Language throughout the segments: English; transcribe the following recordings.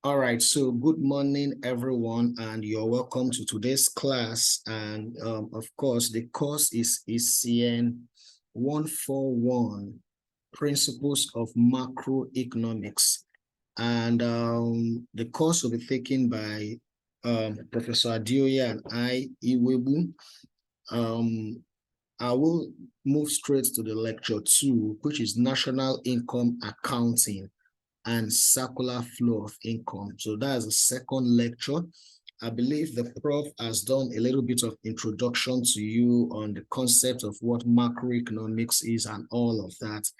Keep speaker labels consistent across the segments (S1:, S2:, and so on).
S1: All right, so good morning, everyone, and you're welcome to today's class. And of course, the course is ECN 141, Principles of Macroeconomics. And the course will be taken by Professor Adioye and I, Iwebu. I will move straight to the lecture 2, which is National Income Accounting and circular flow of income. So that's the second lecture. I believe the prof has done a little bit of introduction to you on the concept of what macroeconomics is and all of that.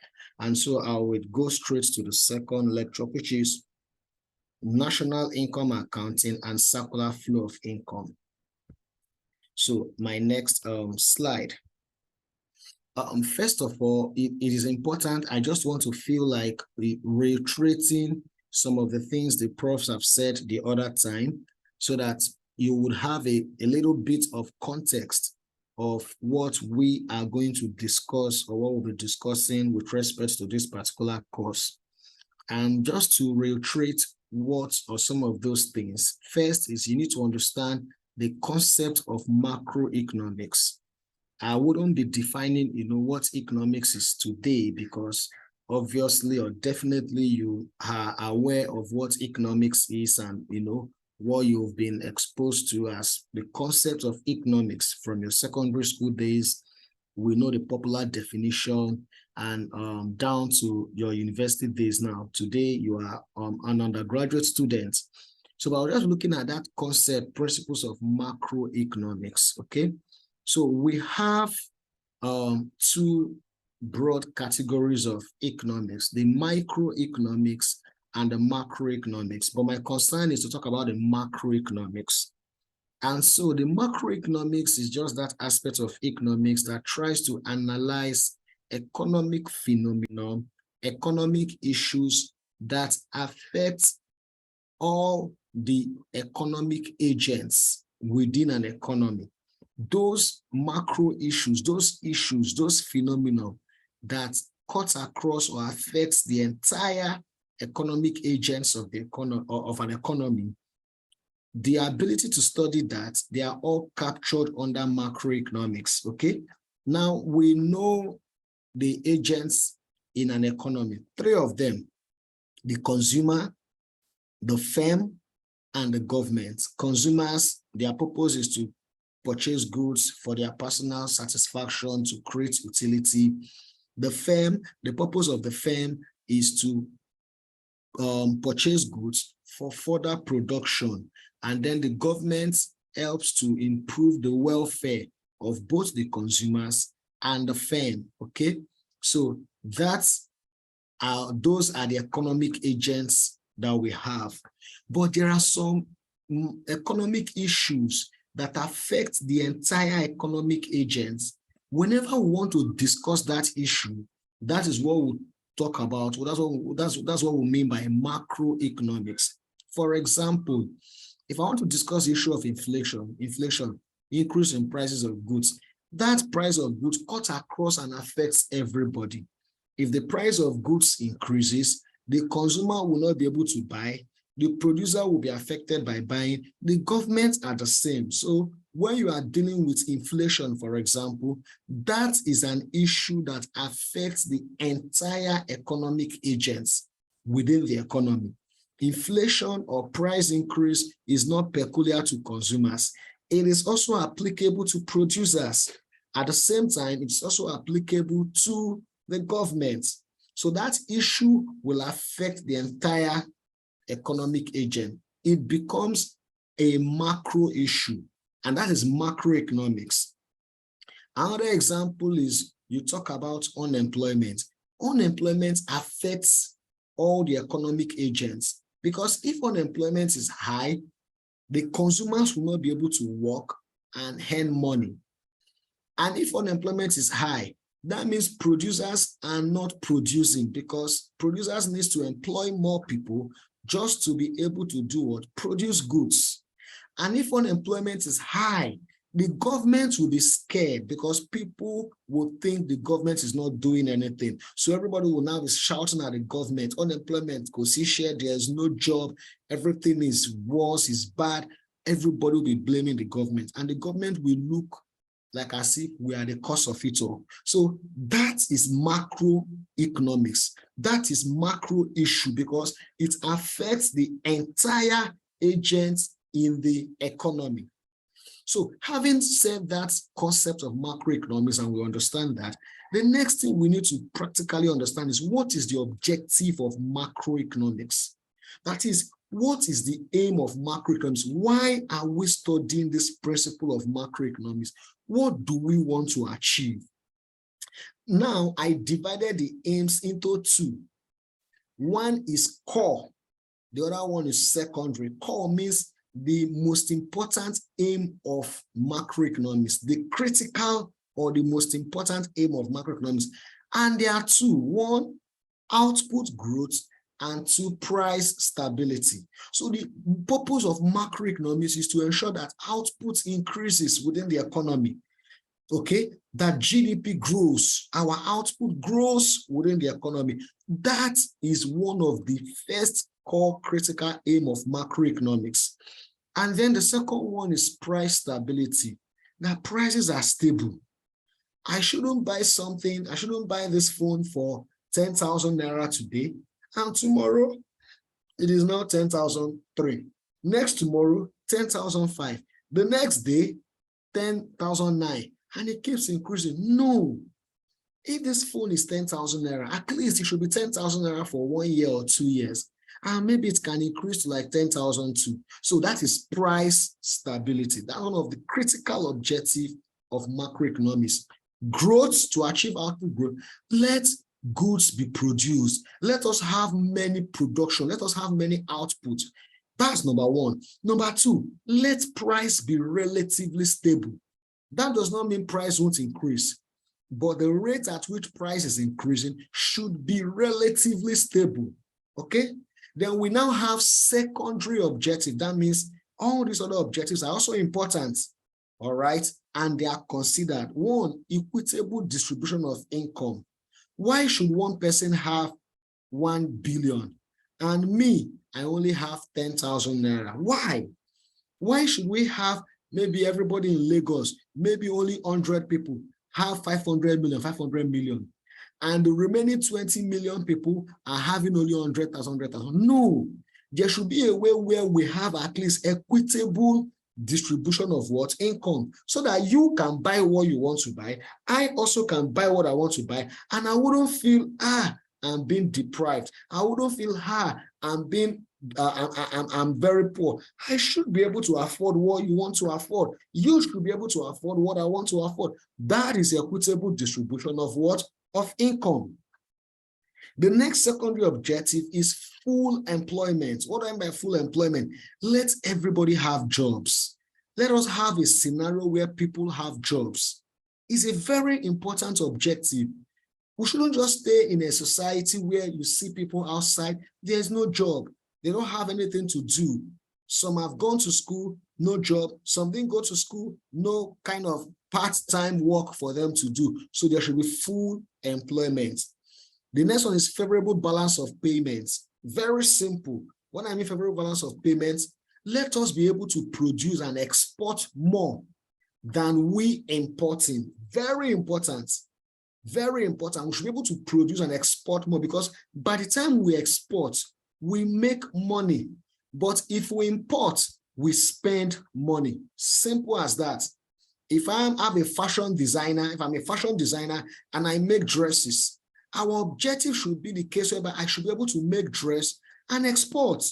S1: And so I would go straight to the second lecture, which is National Income Accounting and circular flow of income. So my next slide. First of all, it is important. I just want to feel like reiterating some of the things the profs have said the other time so that you would have a little bit of context of what we are going to discuss or what we'll be discussing with respect to this particular course. And just to reiterate what are some of those things, first is you need to understand the concept of macroeconomics. I wouldn't be defining, what economics is today because obviously or definitely you are aware of what economics is and, what you've been exposed to as the concept of economics from your secondary school days. We know the popular definition and down to your university days now. Today, you are an undergraduate student. So I was just looking at that concept, principles of macroeconomics, okay? So we have two broad categories of economics, the microeconomics and the macroeconomics. But my concern is to talk about the macroeconomics. And so the macroeconomics is just that aspect of economics that tries to analyze economic phenomena, economic issues that affect all the economic agents within an economy. Those macro issues, those phenomena that cut across or affects the entire economic agents of the an economy, the ability to study that, they are all captured under macroeconomics, okay? Now, we know the agents in an economy, three of them, the consumer, the firm, and the government. Consumers, their purpose is to purchase goods for their personal satisfaction, to create utility. The firm, the purpose of the firm is to purchase goods for further production. And then the government helps to improve the welfare of both the consumers and the firm, okay? So those are the economic agents that we have. But there are some economic issues that affect the entire economic agents. Whenever we want to discuss that issue, that is what we talk about. That's what we mean by macroeconomics. For example, if I want to discuss the issue of inflation, increase in prices of goods, that price of goods cuts across and affects everybody. If the price of goods increases, the consumer will not be able to buy, the producer will be affected by buying, the government are the same. So when you are dealing with inflation, for example, that is an issue that affects the entire economic agents within the economy. Inflation or price increase is not peculiar to consumers. It is also applicable to producers. At the same time, it's also applicable to the government. So that issue will affect the entire economic agent. It becomes a macro issue, and that is macroeconomics. Another example is you talk about unemployment. Unemployment affects all the economic agents because if unemployment is high, the consumers will not be able to work and earn money. And if unemployment is high, that means producers are not producing because producers need to employ more people just to be able to do what? Produce goods. And if unemployment is high, The government will be scared because people will think the government is not doing anything. So everybody will now be shouting at the government, unemployment, because there's no job, everything is worse, is bad. Everybody will be blaming the government, and the government will look like as if we are the cause of it all. So that is macroeconomics. That is macro issue because it affects the entire agents in the economy. So having said that concept of macroeconomics, and we understand that, the next thing we need to practically understand is what is the objective of macroeconomics? That is, what is the aim of macroeconomics? Why are we studying this principle of macroeconomics? What do we want to achieve? Now, I divided the aims into two. One is core. The other one is secondary. Core means the most important aim of macroeconomics, the critical or the most important aim of macroeconomics. And there are two: one, output growth, and two, price stability. So the purpose of macroeconomics is to ensure that output increases within the economy, okay, that GDP grows, our output grows within the economy. That is one of the first core critical aim of macroeconomics. And then the second one is price stability. Now, prices are stable. I shouldn't buy something, I shouldn't buy this phone for 10,000 naira today, and tomorrow it is now 10,003. Next tomorrow, 10,005. The next day, 10,009. And it keeps increasing. No. If this phone is 10,000 naira, at least it should be 10,000 naira for 1 year or 2 years. And maybe it can increase to like 10,002. So that is price stability. That's one of the critical objectives of macroeconomics. Growth, to achieve output growth. Let goods be produced. Let us have many production. Let us have many output. That's number one. Number two, let price be relatively stable. That does not mean price won't increase, but the rate at which price is increasing should be relatively stable, okay? Then we now have secondary objective. That means all these other objectives are also important, all right? And they are considered. One, equitable distribution of income. Why should one person have 1 billion and me, I only have 10,000 naira? Why? Why should we have maybe everybody in Lagos, maybe only 100 people have 500 million, and the remaining 20 million people are having only 100,000? No, there should be a way where we have at least equitable distribution of what? Income, so that you can buy what you want to buy. I also can buy what I want to buy, and I wouldn't feel, I'm being deprived. I wouldn't feel, I'm very poor. I should be able to afford what you want to afford. You should be able to afford what I want to afford. That is equitable distribution of what? Of income. The next secondary objective is full employment. What do I mean by full employment? Let everybody have jobs. Let us have a scenario where people have jobs. It's a very important objective. We shouldn't just stay in a society where you see people outside, there's no job. They don't have anything to do. Some have gone to school, no job. Some didn't go to school, no kind of part-time work for them to do. So there should be full employment. The next one is favorable balance of payments. Very simple. When I mean favorable balance of payments, let us be able to produce and export more than we importing. Very important. Very important. We should be able to produce and export more, because by the time we export, we make money. But if we import, we spend money. Simple as that. If I'm a fashion designer, if I'm a fashion designer and I make dresses, our objective should be the case whereby I should be able to make dress and export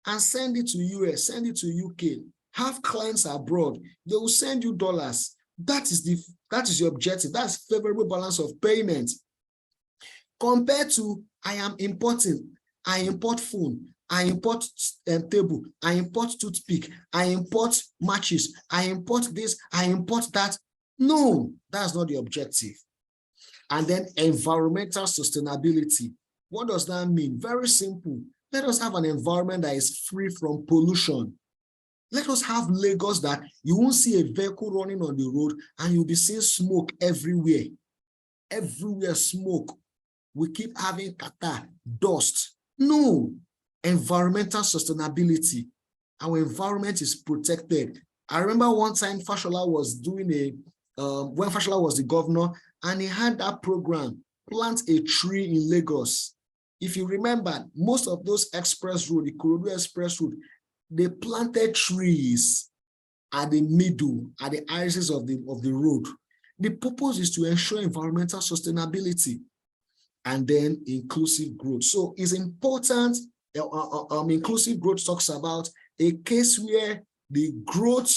S1: and send it to US, send it to UK, have clients abroad. They will send you dollars. That is the objective. That's favorable balance of payment. Compared to I am importing, I import phone, I import table, I import toothpick, I import matches, I import this, I import that. No, that's not the objective. And then environmental sustainability. What does that mean? Very simple. Let us have an environment that is free from pollution. Let us have Lagos that you won't see a vehicle running on the road and you'll be seeing smoke everywhere. Everywhere smoke. We keep having kata, dust. No. Environmental sustainability. Our environment is protected. I remember one time Fashola was doing when Fashola was the governor, and he had that program, plant a tree in Lagos. If you remember, most of those express road, the Ikorodu Express Road, they planted trees at the middle, at the axis of the road. The purpose is to ensure environmental sustainability and then inclusive growth. So it's important. Inclusive growth talks about a case where the growth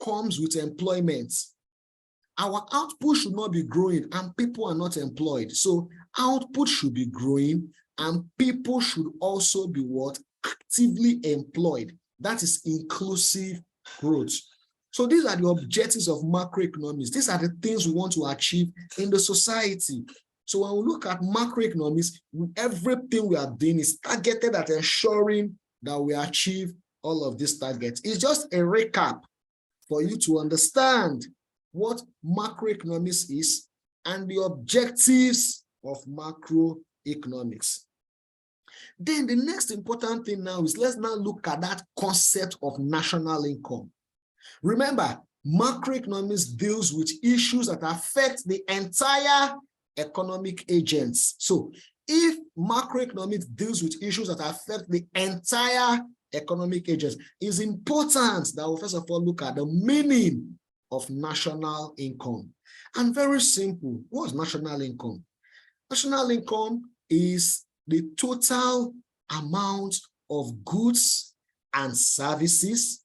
S1: comes with employment. Our output should not be growing and people are not employed. So output should be growing and people should also be what? Actively employed. That is inclusive growth. So these are the objectives of macroeconomics. These are the things we want to achieve in the society. So when we look at macroeconomics, everything we are doing is targeted at ensuring that we achieve all of these targets. It's just a recap for you to understand what macroeconomics is and the objectives of macroeconomics. Then the next important thing now is let's now look at that concept of national income. Remember, macroeconomics deals with issues that affect the entire economic agents. So if macroeconomics deals with issues that affect the entire economic agents, it's important that we first of all look at the meaning of national income. And very simple, what's national income? National income is the total amount of goods and services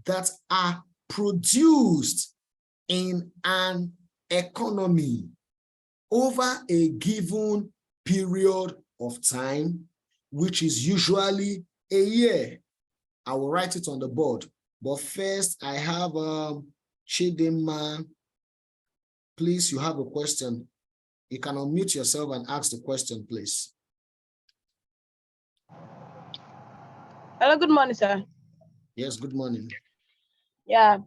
S1: that are produced in an economy over a given period of time, which is usually a year. I will write it on the board. But first, I have Chidinma. Please, you have a question. You can unmute yourself and ask the question, please.
S2: Hello, good morning, sir.
S1: Yes, good morning.
S2: Yeah.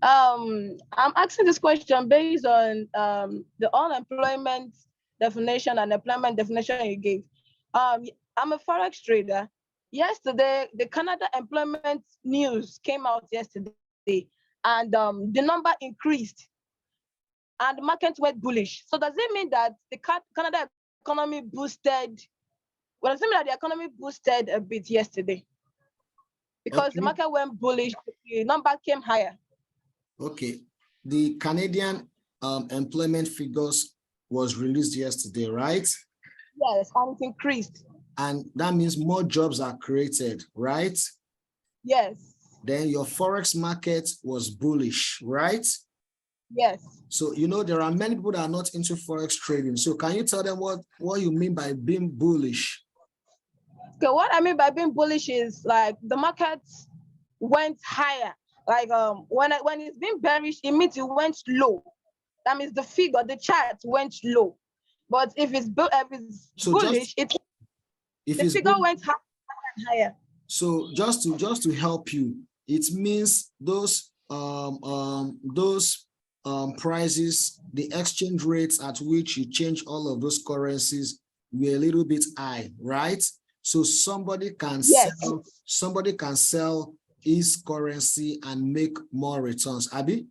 S2: I'm asking this question based on the unemployment definition and employment definition you gave. I'm a forex trader. Yesterday, the Canada employment news came out yesterday, and the number increased, and the market went bullish. So does it mean that the Canada economy boosted? Well, does it mean that the economy boosted a bit yesterday? Because the market went bullish, the number came higher.
S1: Okay, the Canadian employment figures was released yesterday, right?
S2: Yes, and it increased.
S1: And that means more jobs are created, right?
S2: Yes.
S1: Then your forex market was bullish, right?
S2: Yes.
S1: So, you know, there are many people that are not into forex trading. So can you tell them what you mean by being bullish?
S2: Okay, what I mean by being bullish is like the market went higher. Like when it's been bearish, it means it went low. That means the figure, the chart went low. But if it's bullish, the figure went higher and higher.
S1: So just to help you, it means those prices, the exchange rates at which you change all of those currencies were a little bit high, right? So somebody can sell his currency and make more returns. Abby?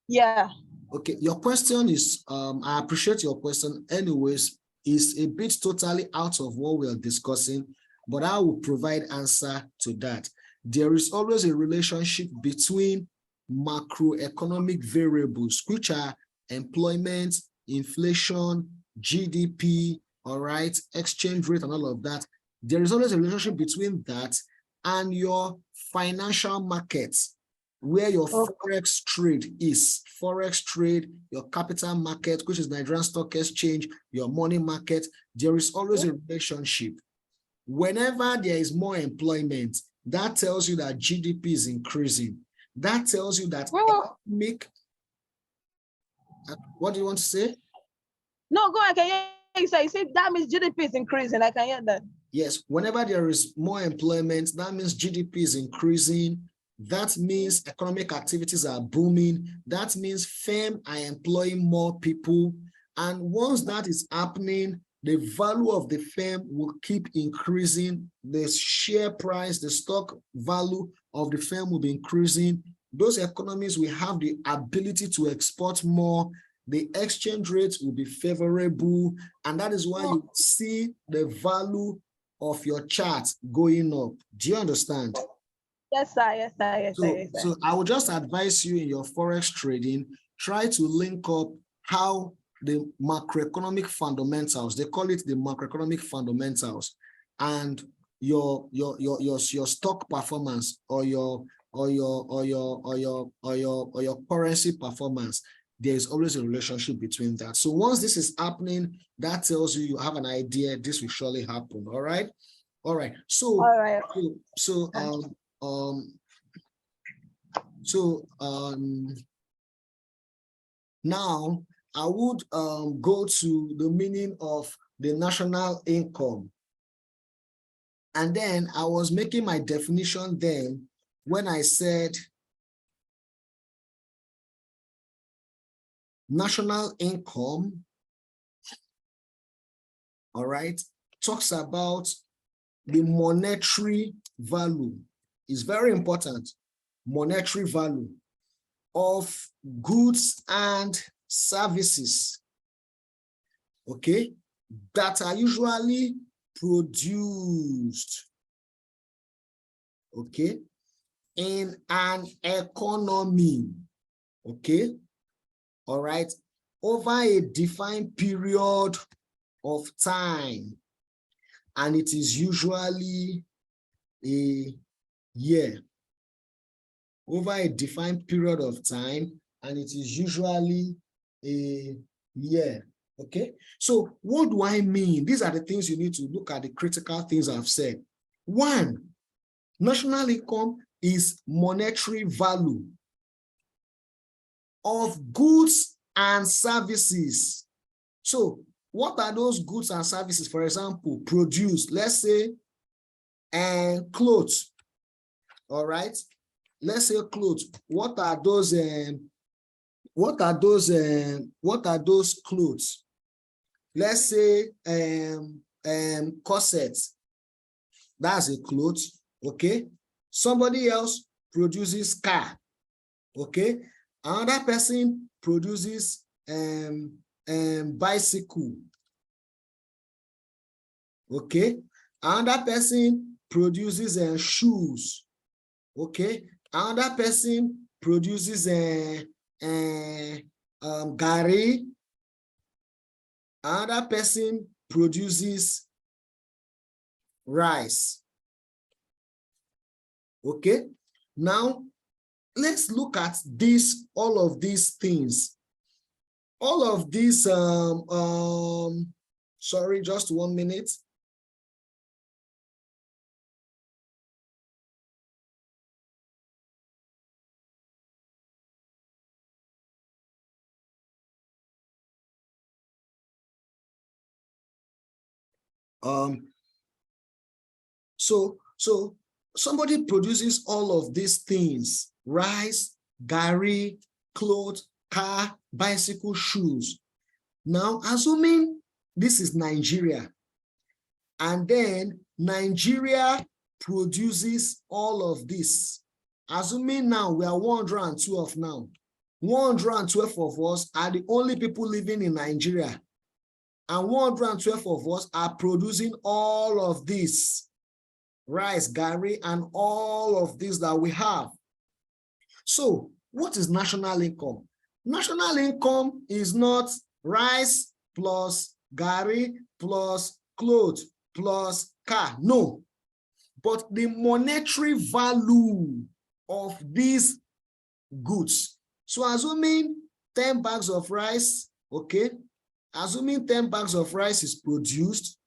S2: Yeah.
S1: Okay, your question is, I appreciate your question. Anyways, is a bit totally out of what we are discussing, but I will provide answer to that. There is always a relationship between macroeconomic variables, which are employment, inflation, GDP, all right, exchange rate, and all of that. There is always a relationship between that and your financial markets, where your forex trade is. Forex trade, your capital market, which is Nigerian Stock Exchange, your money market. There is always a relationship. Whenever there is more employment, that tells you that GDP is increasing. That tells you that what do you want to say?
S2: No, go on. I can hear you say. You say that means GDP is increasing. I can hear that.
S1: Yes, whenever there is more employment, that means GDP is increasing. That means economic activities are booming. That means firms are employing more people. And once that is happening, the value of the firm will keep increasing. The share price, the stock value of the firm will be increasing. Those economies will have the ability to export more. The exchange rates will be favorable. And that is why you see the value of your chart going up. Do you understand?
S2: Yes, sir. Yes, sir. Yes, sir. Yes, sir.
S1: So I would just advise you in your forex trading, try to link up how the macroeconomic fundamentals, they call it the macroeconomic fundamentals, and your stock performance or your currency performance. There is always a relationship between that. So once this is happening, that tells you have an idea this will surely happen. All right. All right. So
S2: all right.
S1: Now I would go to the meaning of the national income. And then I was making my definition then when I said national income, all right, talks about the monetary value. It's very important, monetary value of goods and services, okay, that are usually produced, okay, in an economy, okay, all right, over a defined period of time, and it is usually a year. Over a defined period of time, and it is usually a year. Okay, so what do I mean? These are the things you need to look at, the critical things I've said. One, national income is monetary value of goods and services. So what are those goods and services? For example, produce, let's say, and clothes. All right, let's say clothes. What are those clothes? Let's say corsets. That's a clothes. Okay, somebody else produces car. Okay, another person produces bicycle. Okay, another person produces shoes. Okay, another person produces gari. Another person produces rice. Okay, now let's look at this, all of these things. All of these, sorry, just 1 minute. So somebody produces all of these things: rice, gari, clothes, car, bicycle, shoes. Now, assuming this is Nigeria, and then Nigeria produces all of this. Assuming now we are 112 now. 112 of us are the only people living in Nigeria. And 112 of us are producing all of this. Rice, gari, and all of this that we have. So what is national income? National income is not rice plus gari plus clothes plus car. No, but the monetary value of these goods. So assuming 10 bags of rice, okay, assuming 10 bags of rice is produced,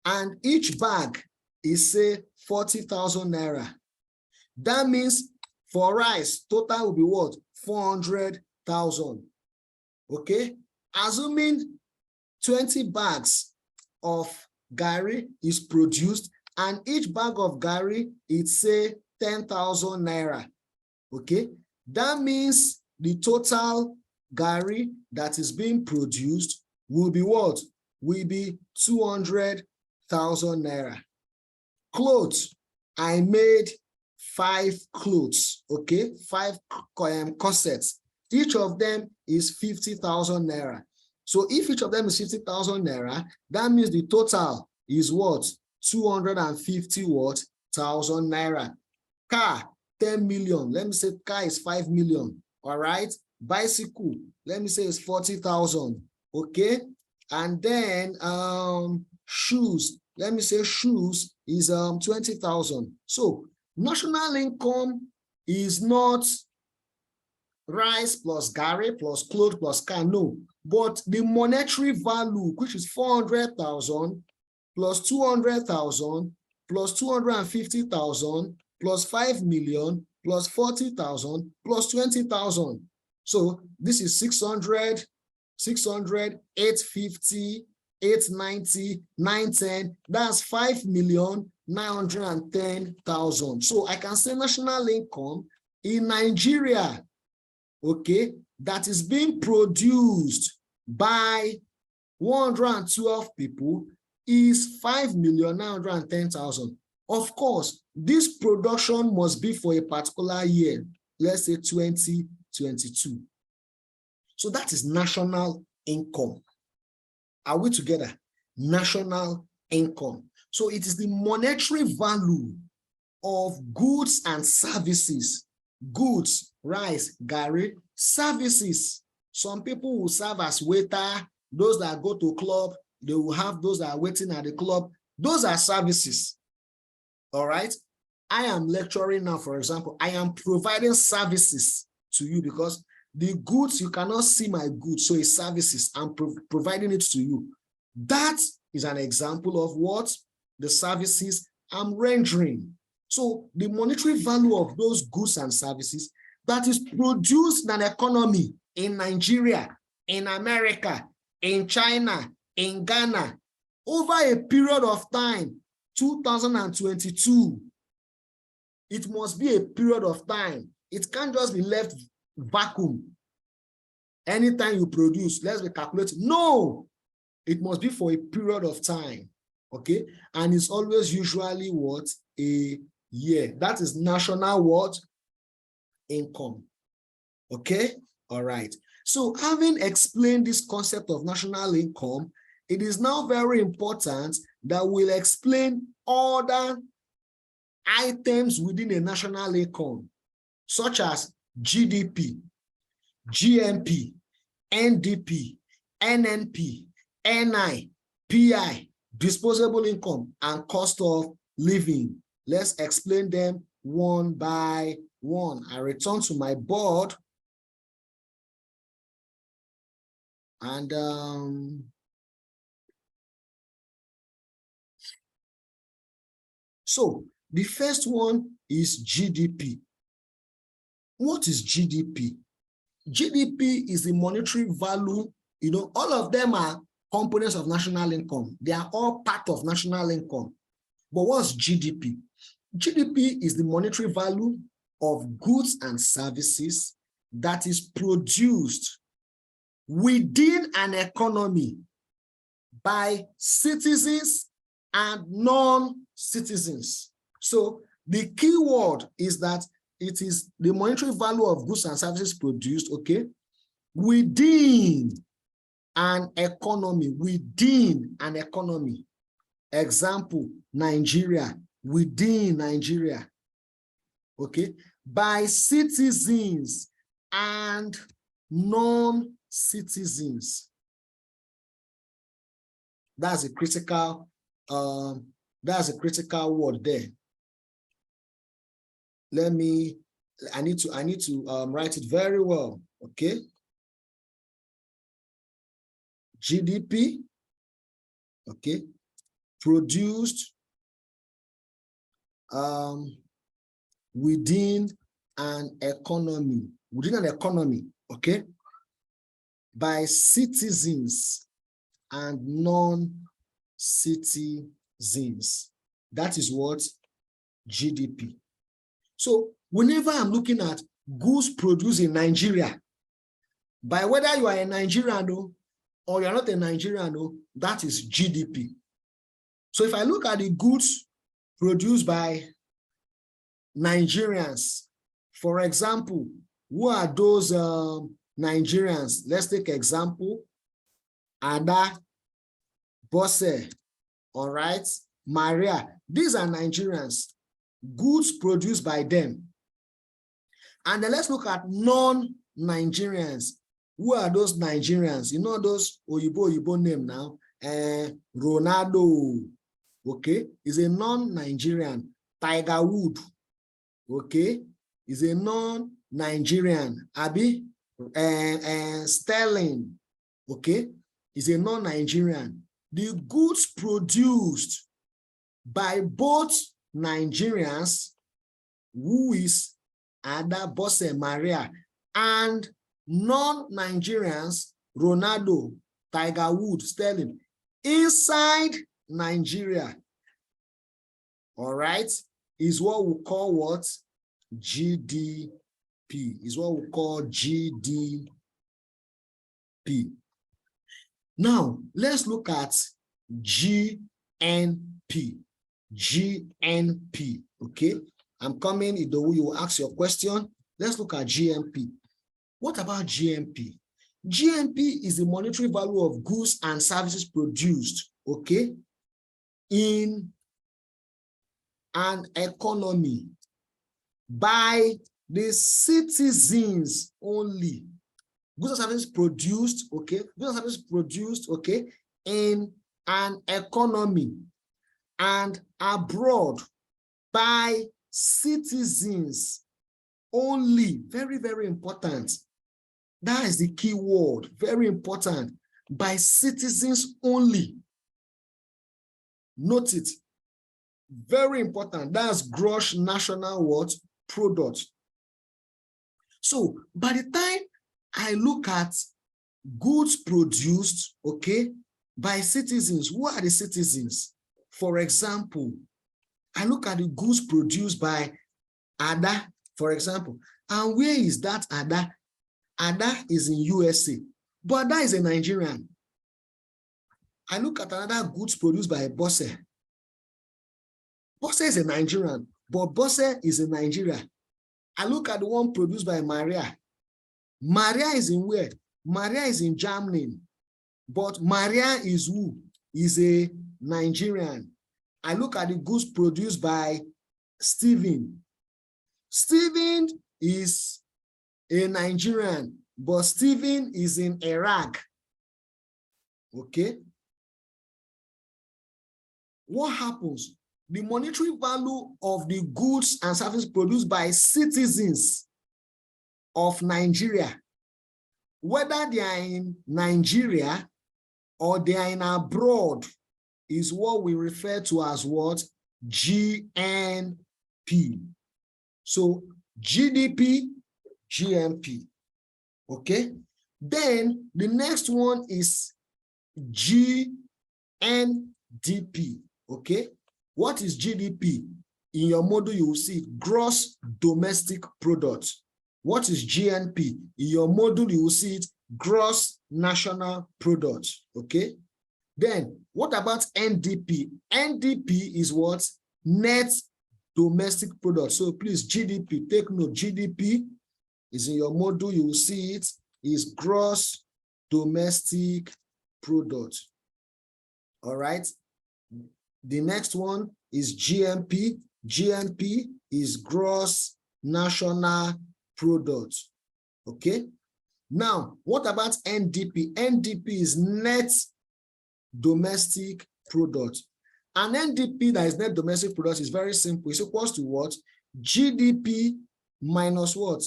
S1: and each bag is, say, 40,000 naira. That means for rice, total will be what? 400,000. Okay? Assuming 20 bags of gari is produced, and each bag of gari, it's, say, 10,000 naira. Okay, that means the total Gary that is being produced will be what? Will be 200,000 naira. Clothes, I made 5 clothes, okay, 5 corsets. Each of them is 50,000 naira. So if each of them is 50,000 naira, that means the total is what? 250 what? Thousand naira. Car, 10 million. Let me say car is 5 million. All right. Bicycle, let me say it's 40,000. Okay. And then shoes, let me say shoes is 20,000. So national income is not rice plus Gary plus clothes plus car, no, but the monetary value, which is 400,000 plus 200,000 plus 250,000 plus 5 million plus 40,000 plus 20,000. So this is 600, 850, 890, 910. That's 5,910,000. So I can say national income in Nigeria, okay, that is being produced by 112 people is 5,910,000. Of course, this production must be for a particular year, let's say 2022. So that is national income. Are we together? National income. So it is the monetary value of goods and services. Goods, rice, Gary, services. Some people will serve as waiter. Those that go to club, they will have those that are waiting at the club. Those are services. All right. I am lecturing now, for example. I am providing services to you because the goods, you cannot see my goods, so it's services. I'm providing it to you. That is an example of what? The services I'm rendering. So the monetary value of those goods and services that is produced in an economy in Nigeria, in America, in China, in Ghana, over a period of time, 2022, it must be a period of time. It can't just be left vacuum. Anytime you produce, let's be calculating. No, it must be for a period of time, okay? And it's always usually what? A year. That is national what? Income, okay? All right. So having explained this concept of national income, it is now very important that we'll explain other items within a national income, such as GDP, GMP, NDP, NNP, NI, PI, disposable income, and cost of living. Let's explain them one by one. I return to my board. And so the first one is GDP. What is GDP? GDP is the monetary value. You know, all of them are components of national income. They are all part of national income. But what's GDP? GDP is the monetary value of goods and services that is produced within an economy by citizens and non-citizens. So the key word is that it is the monetary value of goods and services produced, okay, within an economy, Example, Nigeria, within Nigeria, okay, by citizens and non-citizens. That's a critical word there. I need to write it very well, okay? GDP, okay, produced within an economy, okay, by citizens and non-citizens. That is what GDP. So whenever I'm looking at goods produced in Nigeria, by whether you are a Nigerian or you're not a Nigerian, that is GDP. So if I look at the goods produced by Nigerians, for example, who are those Nigerians? Let's take example, Ada, Bose, all right, Maria. These are Nigerians, goods produced by them. And then let's look at non-Nigerians. Who are those Nigerians? You know those Oyibo name now? Ronaldo, okay, is a non-Nigerian. Tiger Wood, okay, is a non-Nigerian. Abi, Sterling, okay, is a non-Nigerian. The goods produced by both Nigerians, who is Ada, Bose, Maria, and non-Nigerians, Ronaldo, Tiger Woods, Sterling, inside Nigeria, all right, is what we call what? GDP, is what we call GDP. Now, let's look at GNP. GNP, okay? I'm coming, Idowu, you will ask your question. Let's look at GNP. What about GNP? GNP is the monetary value of goods and services produced, okay, in an economy by the citizens only. Goods and services produced, okay, goods and services produced, okay, in an economy and abroad by citizens only. Very, very important. That is the key word, very important. By citizens only. Note it. Very important. That's gross national what? Product. So by the time I look at goods produced, okay, by citizens, who are the citizens? For example, I look at the goods produced by Ada, for example. And where is that Ada? Ada is in USA, but Ada is a Nigerian. I look at another goods produced by Bose. Bose is a Nigerian, but Bose is in Nigeria. I look at the one produced by Maria. Maria is in where? Maria is in Germany, but Maria is who? Is a Nigerian. I look at the goods produced by Stephen. Stephen is a Nigerian, but Stephen is in Iraq. Okay. What happens? The monetary value of the goods and services produced by citizens of Nigeria, whether they are in Nigeria or they are in abroad, is what we refer to as what? GNP. So GDP, GNP. Okay. Then the next one is GNDP. Okay. What is GDP? In your model, you will see gross domestic product. What is GNP? In your model, you will see it gross national product. Okay. Then what about NDP? NDP is what? Net domestic product. So please, GDP, take note. GDP is in your model, you will see it is gross domestic product. All right. The next one is GNP. GNP is gross national product. Okay. Now, what about NDP? NDP is net domestic product. And NDP that is net domestic product is very simple. It's equals to what? GDP minus what?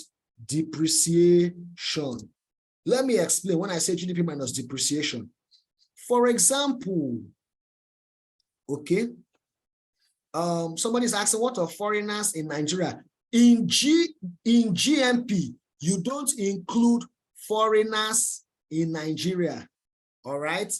S1: Depreciation. Let me explain when I say GDP minus depreciation. For example, okay, somebody's asking what are foreigners in Nigeria? In GNP, you don't include foreigners in Nigeria. All right.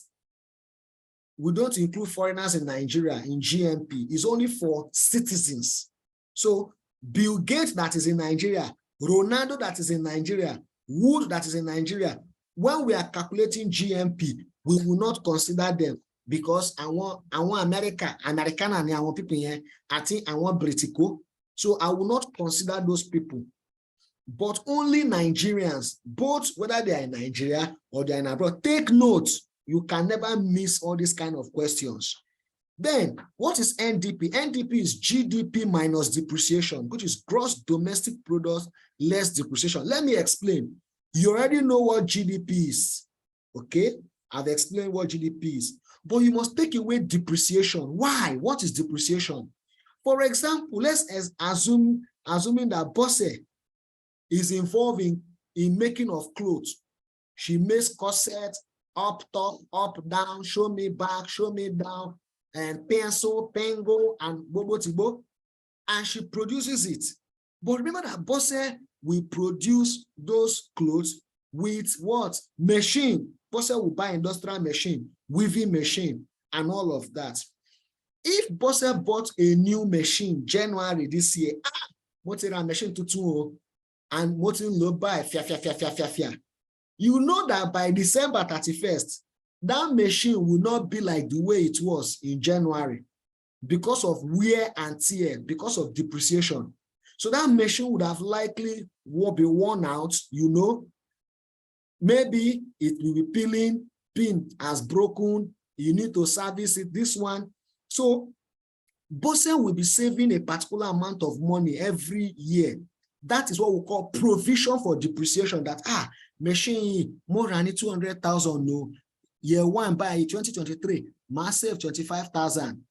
S1: We don't include foreigners in Nigeria in GNP. It's only for citizens. So Bill Gates that is in Nigeria, Ronaldo that is in Nigeria, Wood that is in Nigeria. When we are calculating GMP, we will not consider them because I want American and I want people here. I think I want Britico. So I will not consider those people. But only Nigerians, both whether they are in Nigeria or they are in abroad, take note. You can never miss all these kind of questions. Then, what is NDP? NDP is GDP minus depreciation, which is gross domestic product less depreciation. Let me explain. You already know what GDP is, okay? I've explained what GDP is, but you must take away depreciation. Why? What is depreciation? For example, let's assuming that Bosse is involved in making of clothes. She makes corset, up, top, up, down, show me back, show me down, and pencil, pengo, and bobo tibo, and she produces it. But remember that Bosse will produce those clothes with what? Machine. Bosse will buy industrial machine, weaving machine, and all of that. If Bosse bought a new machine January this year, machine to 2 and low buy you know that by December 31st, that machine will not be like the way it was in January because of wear and tear, because of depreciation. So that machine would have likely be worn out, you know. Maybe it will be peeling, pin has broken, you need to service it, this one. So Bosse will be saving a particular amount of money every year. That is what we call provision for depreciation, that machine more than 200,000 no. Year one by 2023, must save 25,000.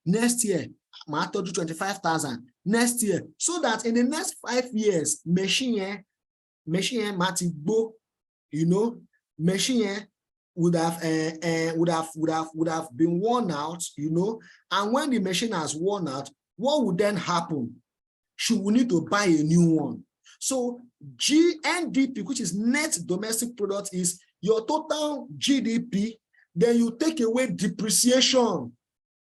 S1: Next year, must do 25,000. Next year, so that in the next 5 years, machine mati go, you know, machine would have been worn out, you know, and when the machine has worn out, what would then happen? She will need to buy a new one. So GNDP, which is net domestic product, is your total GDP, then you take away depreciation.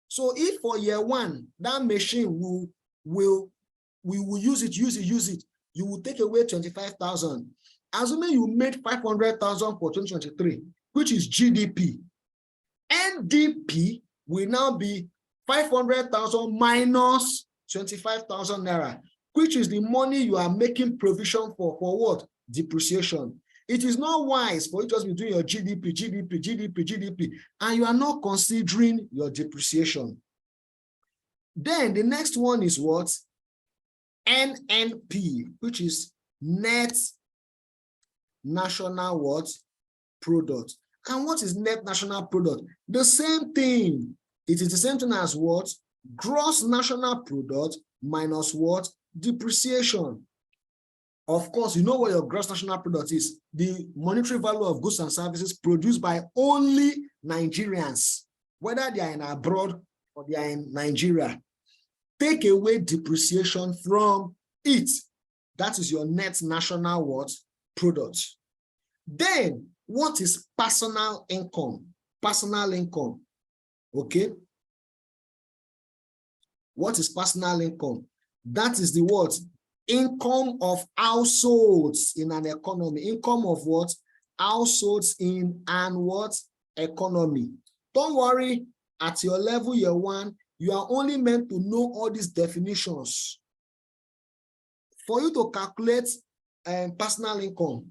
S1: So if for year one, that machine we will use it, you will take away 25,000. Assuming you made 500,000 for 2023, which is GDP, NDP will now be 500,000 minus 25,000 naira, which is the money you are making provision for what? Depreciation. It is not wise for you just be doing your GDP, and you are not considering your depreciation. Then the next one is what? NNP, which is net national what? Product. And what is net national product? The same thing. It is the same thing as what? Gross national product minus what? Depreciation. Of course, you know what your gross national product is. The monetary value of goods and services produced by only Nigerians, whether they are in abroad or they are in Nigeria. Take away depreciation from it. That is your net national what? Product. Then, what is personal income? Personal income. Okay. What is personal income? That is the what? Income of households in an economy. Income of what? Households in an what? Economy. Don't worry, at your level year one, you are only meant to know all these definitions. For you to calculate personal income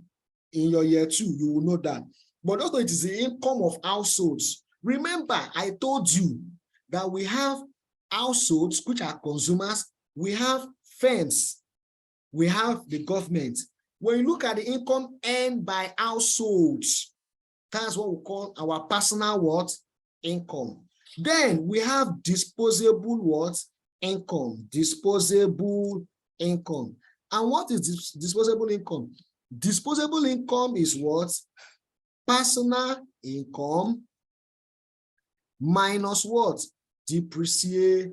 S1: in your year two, you will know that. But also it is the income of households. Remember, I told you that we have households, which are consumers, we have firms, we have the government. When you look at the income earned by households, that's what we call our personal what? Income. Then we have disposable what? Income. Disposable income. And what is this disposable income? Disposable income is what? Personal income minus what? Depreciation.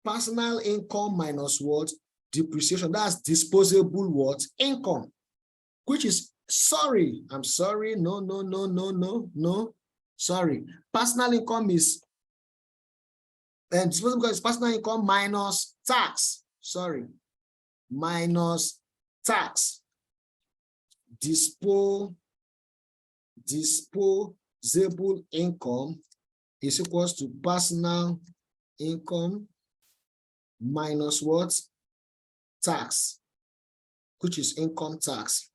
S1: Personal income minus what? Depreciation. That's disposable what? Income. Which is, sorry, I'm sorry, no. Sorry. Personal income is, and disposable income is personal income minus tax. minus tax. Disposable income is equals to personal income minus what? Tax, which is income tax.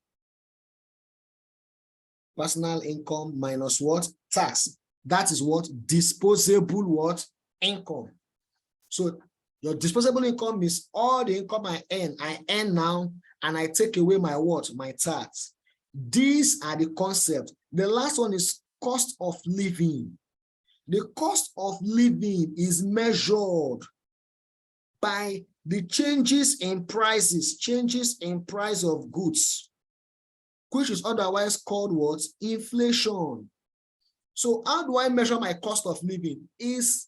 S1: Personal income minus what? Tax. That is what? Disposable what? Income. So your disposable income is all the income I earn now, and I take away my what? My tax. These are the concepts. The last one is cost of living. The cost of living is measured by the changes in prices, changes in price of goods, which is otherwise called what? Inflation. So how do I measure my cost of living? Is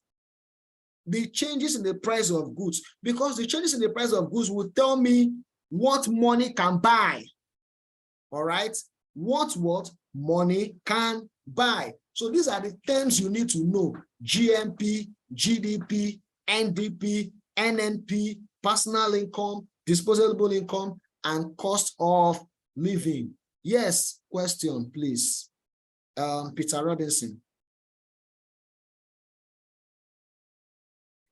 S1: the changes in the price of goods, because the changes in the price of goods will tell me what money can buy. All right, what money can buy. So these are the terms you need to know: GMP, GDP, NDP, NNP, personal income, disposable income, and cost of living. Yes, question, please. Peter Robinson.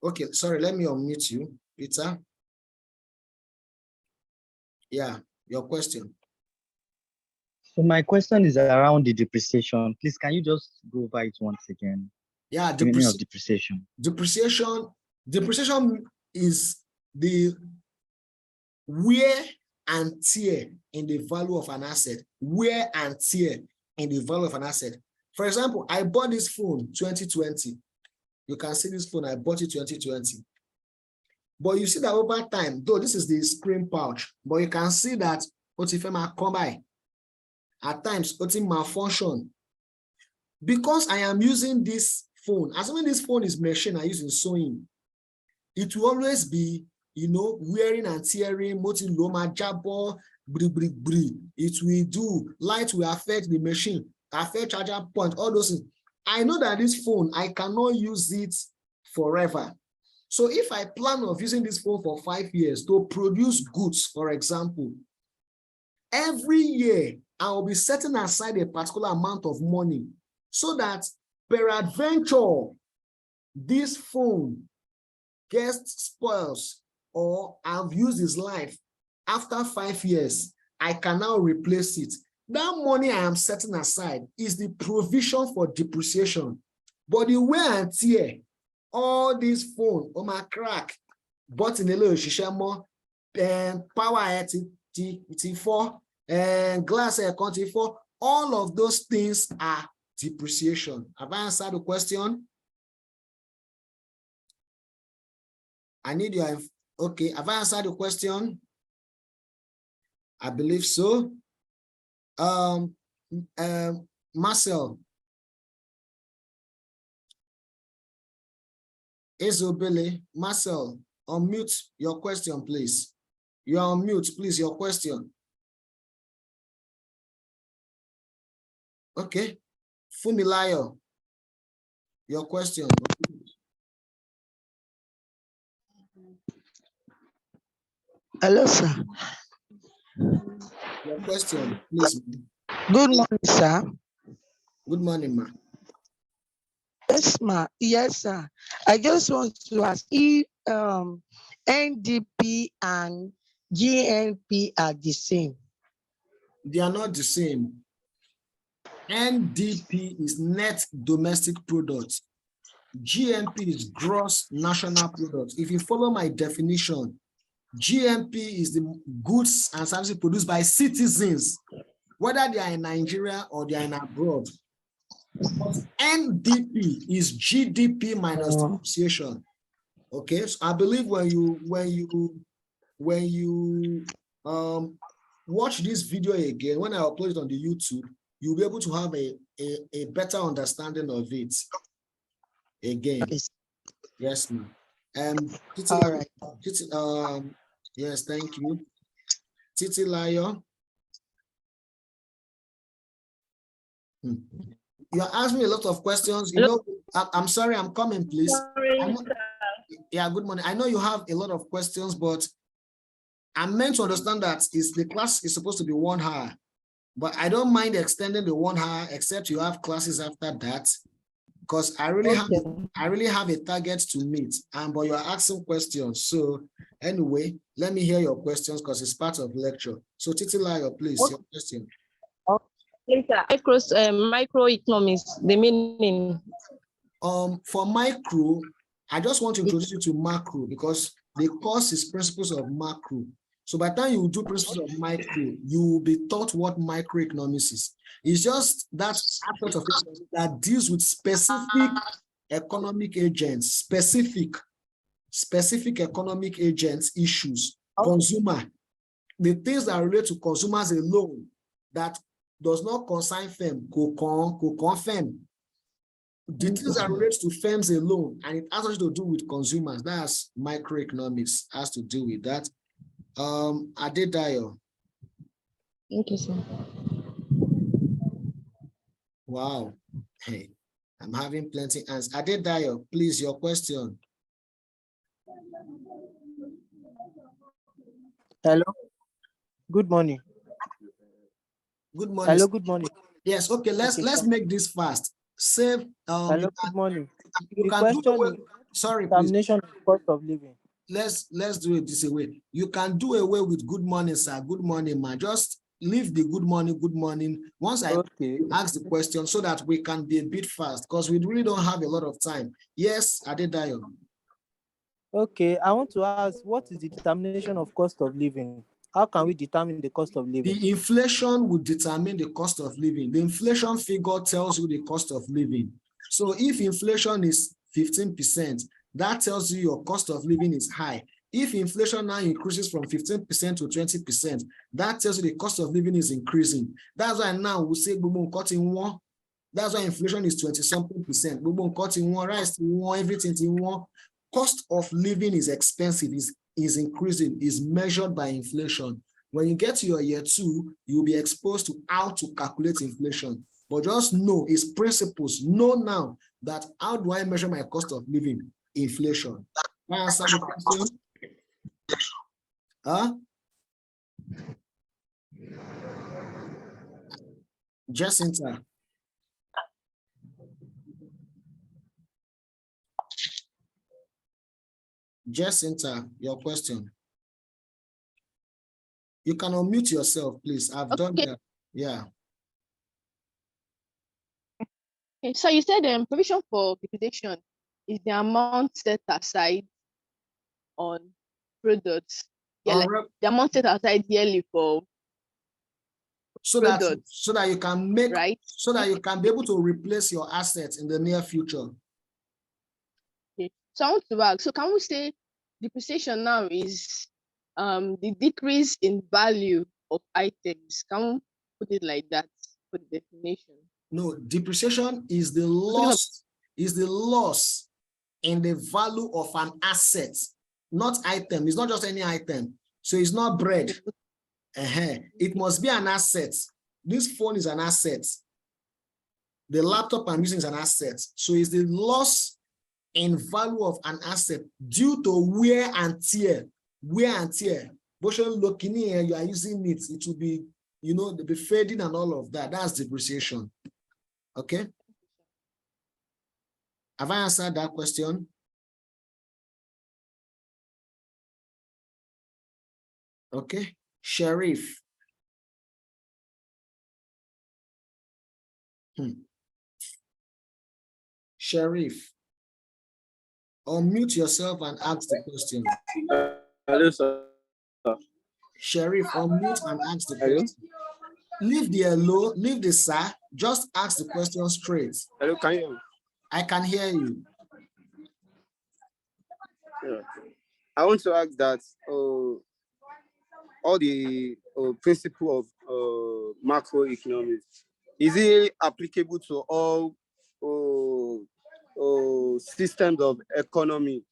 S1: Okay, sorry, let me unmute you, Peter. Yeah, your question.
S3: So my question is around the depreciation. Please, can you just go over it once again?
S1: Yeah,
S3: the meaning of depreciation.
S1: Depreciation is the wear and tear in the value of an asset. Wear and tear in the value of an asset. For example, I bought this phone 2020. You can see this phone, I bought it 2020. But you see that over time, though this is the screen pouch, but you can see that Otifema come by. At times, Otim malfunction. Because I am using this phone, assuming this phone is machine I use in sewing, it will always be, wearing and tearing, multi loma jabo, it will do, light will affect the machine, affect charger point, all those things. I know that this phone, I cannot use it forever. So if I plan of using this phone for 5 years to produce goods, for example, every year I will be setting aside a particular amount of money so that peradventure this phone gets spoils or I've used its life. After 5 years, I can now replace it. That money I am setting aside is the provision for depreciation. But the wear and tear, all this phone, my crack, button a little shishamo, and power T4, and glass T4, all of those things are depreciation. Have I answered the question? I need your, okay, have I answered the question? I believe so. Marcel. Isobele, Marcel, unmute your question, please. You are on mute, please, your question. Okay. Fumilayo, your question.
S4: Hello, sir.
S1: Your question, please.
S4: Good morning, sir.
S1: Good morning, ma.
S4: Yes, ma. Yes, sir. I just want to ask if NDP and GNP are the same.
S1: They are not the same. NDP is net domestic product. GNP is gross national product. If you follow my definition, GNP is the goods and services produced by citizens, whether they are in Nigeria or they are in abroad. But NDP is GDP minus depreciation. Okay, so I believe when you watch this video again, when I upload it on the YouTube, you'll be able to have a better understanding of it again. Yes, ma'am.
S4: All right.
S1: Yes, thank you. Titi Layo. You are asking me a lot of questions. I'm sorry, I'm coming, please.
S2: Sorry,
S1: yeah, good morning. I know you have a lot of questions, but I'm meant to understand that the class is supposed to be 1 hour, but I don't mind extending the 1 hour, except you have classes after that, because I really have a target to meet. But you're asking questions. So anyway, let me hear your questions because it's part of lecture. So Titilayo, please, your question.
S2: Microeconomics, the meaning.
S1: For micro, I just want to introduce you to macro because the course is principles of macro. So by the time you do principles of micro, you will be taught what microeconomics is. It's just that aspect of it that deals with specific economic agents, specific economic agents issues, consumer, the things that relate to consumers alone that does not concern firm, confirm. The things that relate to firms alone, and it has to do with consumers. That's microeconomics, has to do with that. Adedayo.
S2: Thank you, sir.
S1: Wow. Hey, I'm having plenty answers. Adedayo, please, your question.
S5: Hello. Good morning.
S1: Good morning.
S5: Hello, good morning.
S1: Yes, okay, let's make this fast. Save.
S5: Hello, good morning.
S1: You
S5: the
S1: can
S5: question
S1: do away,
S5: is
S1: sorry, please.
S5: determination of cost of living.
S1: Let's do it this way. You can do away with good morning, sir. Good morning, ma. Just leave the good morning, good morning. Once I ask the question so that we can be a bit fast because we really don't have a lot of time. Yes, Adedayo.
S5: Okay, I want to ask, what is the determination of cost of living? How can we determine the cost of living?
S1: The inflation will determine the cost of living. The inflation figure tells you the cost of living. So if inflation is 15%, that tells you your cost of living is high. If inflation now increases from 15% to 20%, that tells you the cost of living is increasing. That's why now we say that's why inflation is 20-something percent. Rice, everything. Cost of living is expensive, is increasing, is measured by inflation. When you get to your year 2, you'll be exposed to how to calculate inflation. But just know it's principles. Know now that how do I measure my cost of living? Inflation. Can I answer the question? Huh? Jacinta. Jacinta, your question. You can unmute yourself, please. I've done that. Yeah.
S2: Okay, so you said provision for depreciation is the amount set aside on products. Yeah, like the amount set aside yearly for
S1: so
S2: products,
S1: that you can make
S2: right?
S1: So that you can be able to replace your assets in the near future.
S2: Okay. So I want to ask, so can we say depreciation now is the decrease in value of items? Can we put it like that for the definition?
S1: No, depreciation is the loss in the value of an asset, not item. It's not just any item. So it's not bread. It must be an asset. This phone is an asset. The laptop I'm using is an asset. So it's the loss in value of an asset due to wear and tear. But looking here, you are using it. It will be, they'll be fading and all of that. That's depreciation. Okay. Have I answered that question? Okay. Sheriff. Sheriff. Unmute yourself and ask the question.
S6: Hello, sir.
S1: Sheriff, unmute and ask the question. Leave the hello, leave the sir, just ask the question straight.
S6: Hello, can you hear me?
S1: I can hear you.
S6: Yeah. I want to ask that all the principle of macroeconomics, is it applicable to all systems of economy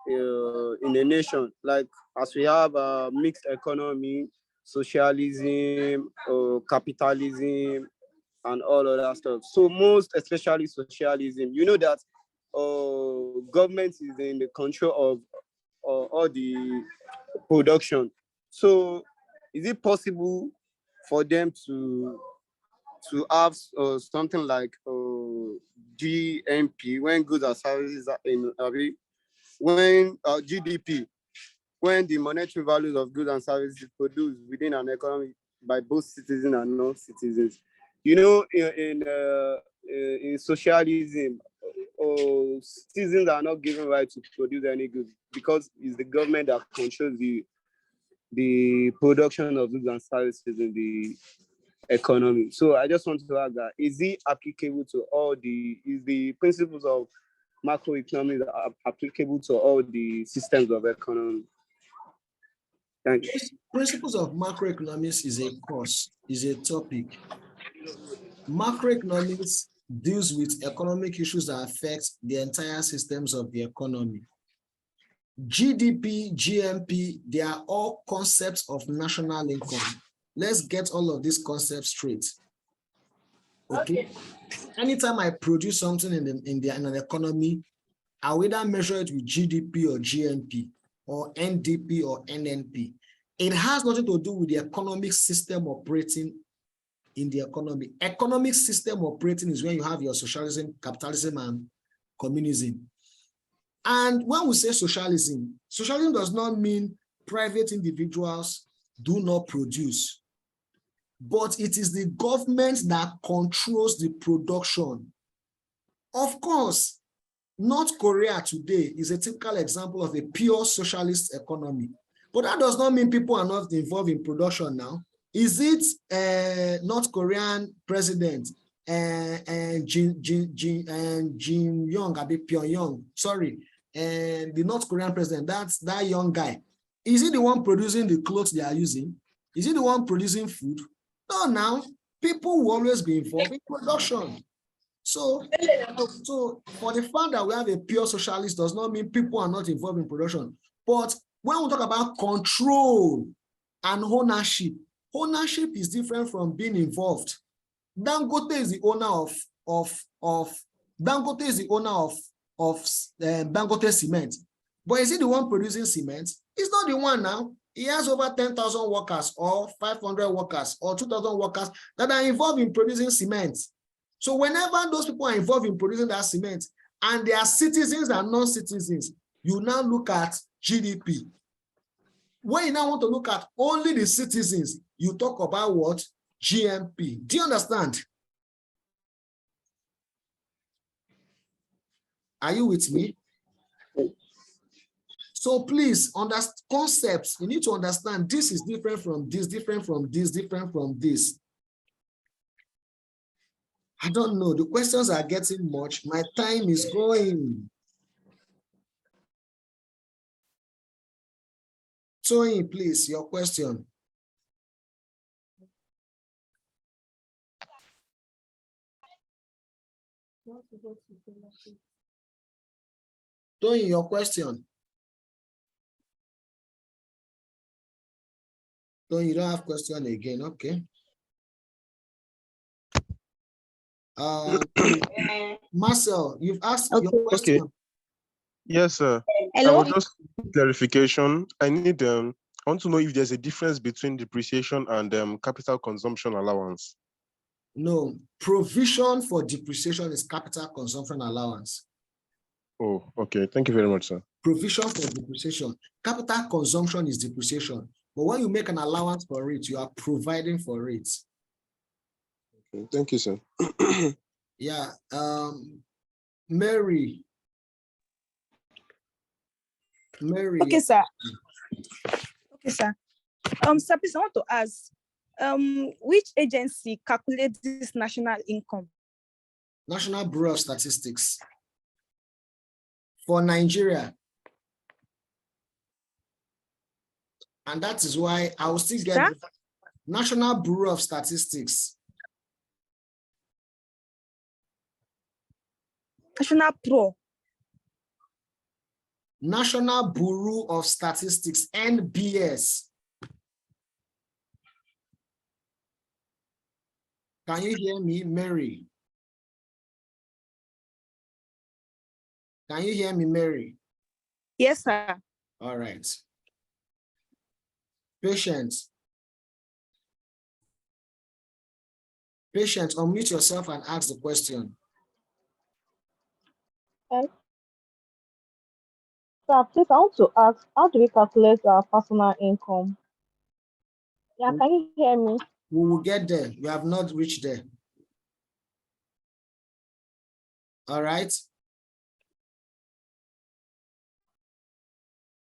S6: in a nation? Like as we have mixed economy, socialism, capitalism, and all of that stuff. So most especially socialism, you know that government is in the control of all the production. So is it possible for them to have something like GNP, when goods and services are in when GDP, when the monetary values of goods and services produced within an economy by both citizens and non-citizens? You know, in socialism, citizens are not given right to produce any goods because it's the government that controls the production of goods and services in the economy. So I just want to ask that, is it applicable to is the principles of macroeconomics applicable to all the systems of economy? Thank you.
S1: Principles of macroeconomics is a course, is a topic. Macroeconomics deals with economic issues that affect the entire systems of the economy. GDP, GNP, they are all concepts of national income. Let's get all of these concepts straight. Okay. Anytime I produce something in an economy, I'll either measure it with GDP or GNP or NDP or NNP. It has nothing to do with the economic system operating in the economy. Economic system operating is when you have your socialism, capitalism, and communism. And when we say socialism, socialism does not mean private individuals do not produce, but it is the government that controls the production. Of course, North Korea today is a typical example of a pure socialist economy, but that does not mean people are not involved in production now. Is it North Korean president Jin Young, Pyongyang, sorry, and the North Korean president, that's that young guy. Is he the one producing the clothes they are using? Is he the one producing food? No, now people will always be involved in production. So for the fact that we have a pure socialist does not mean people are not involved in production. But when we talk about control and ownership, ownership is different from being involved. Dangote is the owner Dangote is the owner of Dangote Cement. But is he the one producing cement? He's not the one now. He has over 10,000 workers or 500 workers or 2,000 workers that are involved in producing cement. So whenever those people are involved in producing that cement and they are citizens and non-citizens, you now look at GDP. When you now want to look at only the citizens, you talk about what? GNP. Do you understand? Are you with me? So please understand concepts. You need to understand this is different from this, different from this, different from this. I don't know. The questions are getting much. My time is going. Tony, please, your question. Tony, your question. Tony, you don't have question again. Okay. Marcel, you've asked your question.
S7: Okay. Yes, sir.
S8: Hello?
S7: I will just clarification. I want to know if there's a difference between depreciation and capital consumption allowance.
S1: No, provision for depreciation is capital consumption allowance.
S7: Oh, okay. Thank you very much, sir.
S1: Provision for depreciation. Capital consumption is depreciation. But when you make an allowance for it, you are providing for it.
S7: Okay. Thank you, sir.
S1: Yeah. Mary.
S8: Okay, sir. Okay, sir. Sir, please, I want to ask, which agency calculates this national income?
S1: National Bureau of Statistics. For Nigeria. And that is why I will still get National Bureau of Statistics. National Bureau of Statistics, NBS. Can you hear me, Mary? Can you hear me, Mary?
S8: Yes, sir.
S1: All right. Patience. Patience, unmute yourself and ask the question.
S2: So please, I want to ask, how do we calculate our personal income? Yeah, can you hear me?
S1: We will get there. We have not reached there. All right.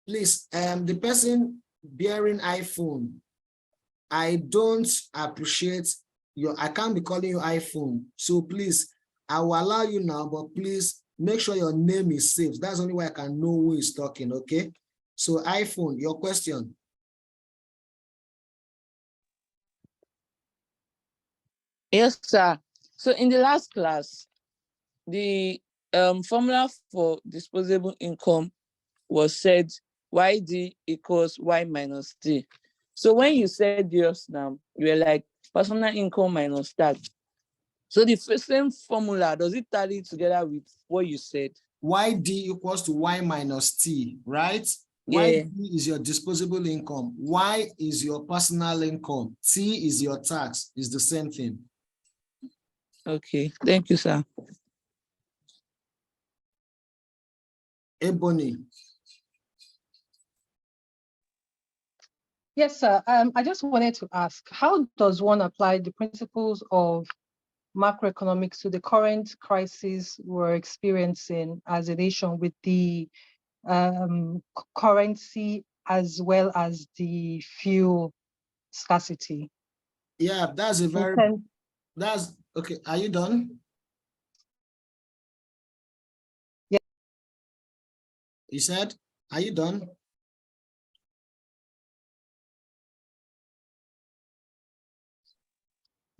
S1: Please, the person bearing iPhone, I don't appreciate I can't be calling you iPhone. So please, I will allow you now, but please make sure your name is safe. That's only way I can know who is talking, okay? So iPhone, your question.
S9: Yes, sir. So in the last class, the formula for disposable income was said YD equals Y minus T. So when you said yours now, you were like personal income minus tax. So the same formula, does it tally together with what you said?
S1: YD equals to Y minus T, right?
S9: Yeah.
S1: YD is your disposable income. Y is your personal income. T is your tax. It's the same thing.
S9: Okay, thank you, sir.
S1: Ebony.
S10: Yes, sir. I just wanted to ask, how does one apply the principles of macroeconomics to the current crisis we're experiencing as a nation with the currency as well as the fuel scarcity?
S1: Yeah, that's a very, that's, okay, are you done?
S10: Yeah.
S1: You said, are you done?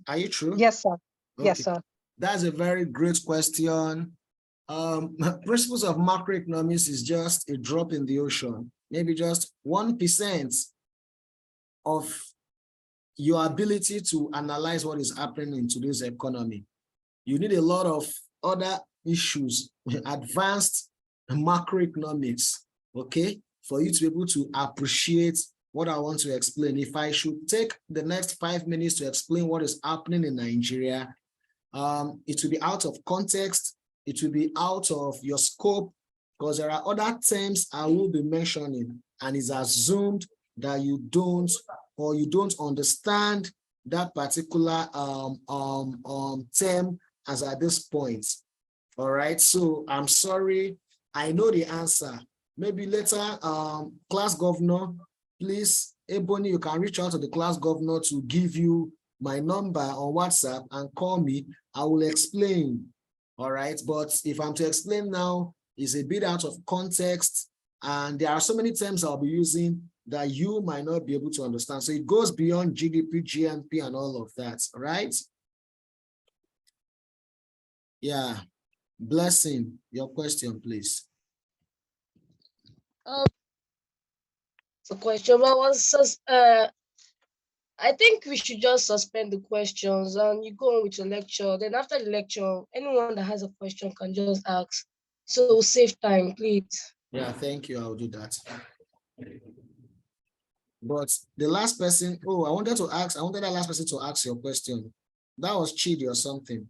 S1: Are you true?
S10: Yes, sir.
S1: Okay.
S10: Yes, sir.
S1: That's a very great question. Principles of macroeconomics is just a drop in the ocean, maybe just 1% of your ability to analyze what is happening in today's economy. You need a lot of other issues, advanced macroeconomics, okay, for you to be able to appreciate what I want to explain. If I should take the next 5 minutes to explain what is happening in Nigeria, it will be out of context, it will be out of your scope, because there are other terms I will be mentioning, and it's assumed that you don't understand that particular term as at this point. All right, so I'm sorry, I know the answer. Maybe later, class governor, please, Ebony, you can reach out to the class governor to give you my number on WhatsApp and call me. I will explain. All right, but if I'm to explain now, it's a bit out of context, and there are so many terms I'll be using that you might not be able to understand. So it goes beyond GDP, GNP, and all of that, right? Yeah. Blessing, your question, please.
S11: The question was, I think we should just suspend the questions and you go on with your lecture. Then after the lecture, anyone that has a question can just ask. So save time, please.
S1: Yeah, thank you. I'll do that. But the last person, I wanted that last person to ask your question. That was Chidi or something.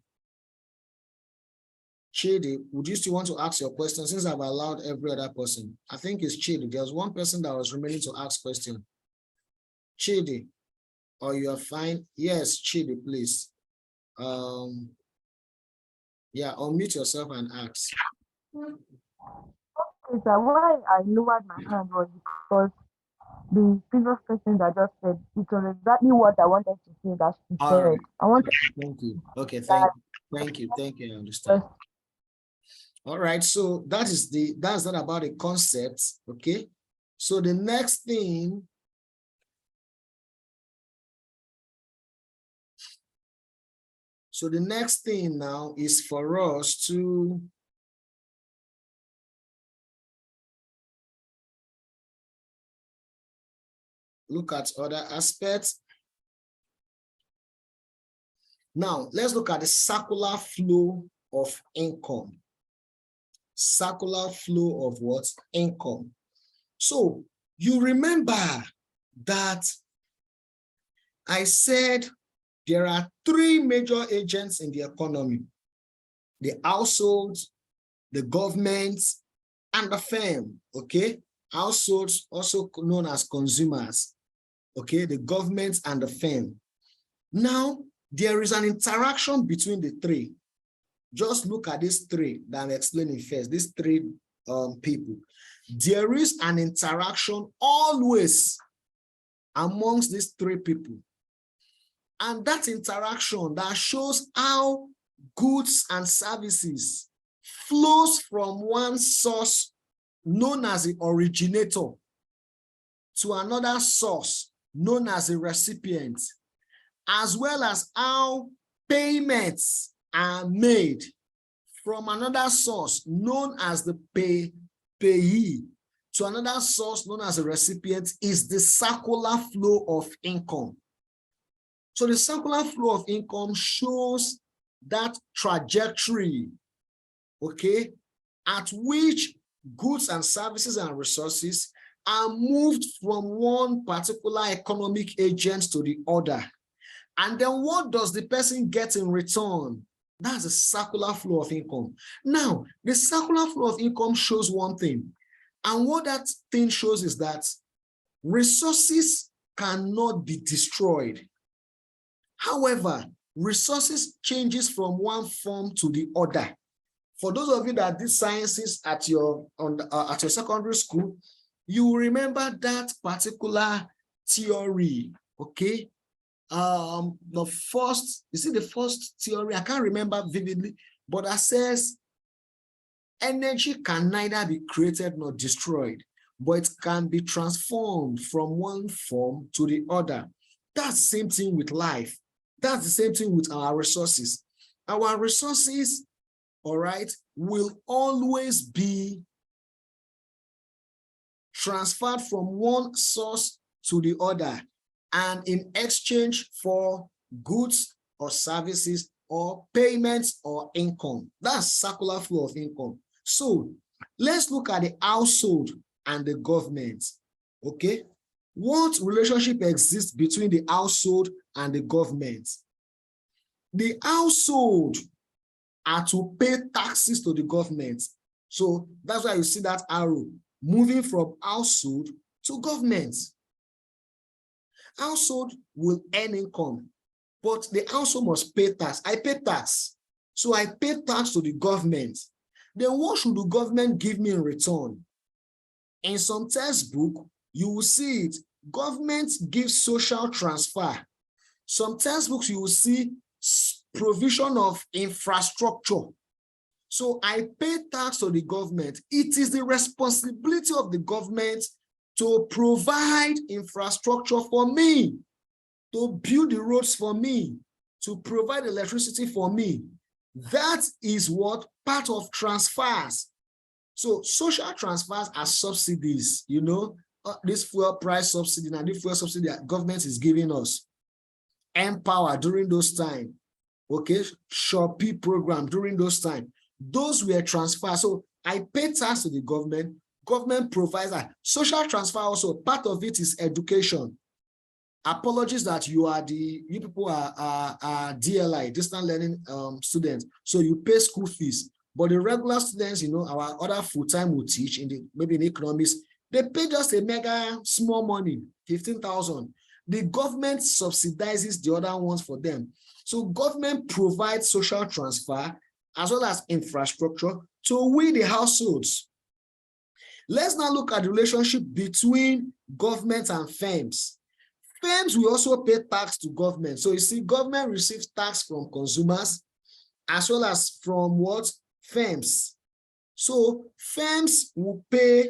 S1: Chidi, would you still want to ask your question since I've allowed every other person? I think it's Chidi. There's one person that was remaining to ask question. Chidi, or you are fine? Yes, Chidi, please. Yeah, unmute yourself and ask.
S2: Okay, sir, why I lowered my hand was because the previous person that just said it was exactly what I wanted to say that she
S1: All
S2: said.
S1: right.
S2: I wanted
S1: Thank you. Okay, thank you. I understand. All right, so that's that about the concept. Okay, so the next thing, now is for us to look at other aspects. Now, let's look at the circular flow of income. Circular flow of what? Income. So you remember that I said there are three major agents in the economy: the households, the governments, and the firm, okay? Households, also known as consumers, okay? The government and the firm. Now, there is an interaction between the three. Just look at these three that I'm explaining first, these three people. There is an interaction always amongst these three people. And that interaction that shows how goods and services flows from one source known as the originator to another source known as the recipient, as well as how payments are made from another source known as the payee to another source known as the recipient, is the circular flow of income. So the circular flow of income shows that trajectory, okay, at which goods and services and resources are moved from one particular economic agent to the other. And then what does the person get in return? That's a circular flow of income. Now, the circular flow of income shows one thing. And what that thing shows is that resources cannot be destroyed. However, resources changes from one form to the other. For those of you that did sciences at your secondary school, you will remember that particular theory, okay? The first theory, I can't remember vividly, but that says energy can neither be created nor destroyed, but it can be transformed from one form to the other. That's the same thing with life. That's the same thing with our resources. Our resources, all right, will always be transferred from one source to the other, and in exchange for goods or services or payments or income. That's circular flow of income. So let's look at the household and the government, okay? What relationship exists between the household and the government? The household are to pay taxes to the government. So that's why you see that arrow moving from household to government. Household will earn income, but the household must pay tax. I pay tax, so I pay tax to the government. Then what should the government give me in return? In some textbook, you will see it. Government gives social transfer. Some textbooks, you will see provision of infrastructure. So I pay tax to the government. It is the responsibility of the government to provide infrastructure for me, to build the roads for me, to provide electricity for me. That is what part of transfers. So social transfers are subsidies, you know, this fuel price subsidy and the fuel subsidy that government is giving us. Empower during those times, okay, Shopee program during those times. Those were transfers. So I pay tax to the government. Government provides that. Social transfer also, part of it is education. Apologies that you people are DLI, distant learning students. So you pay school fees. But the regular students, you know, our other full-time will teach maybe in economics, they pay just a mega small money, 15,000. The government subsidizes the other ones for them. So government provides social transfer as well as infrastructure to we the households. Let's now look at the relationship between government and firms. Firms will also pay tax to government. So you see, government receives tax from consumers as well as from what? Firms. So firms will pay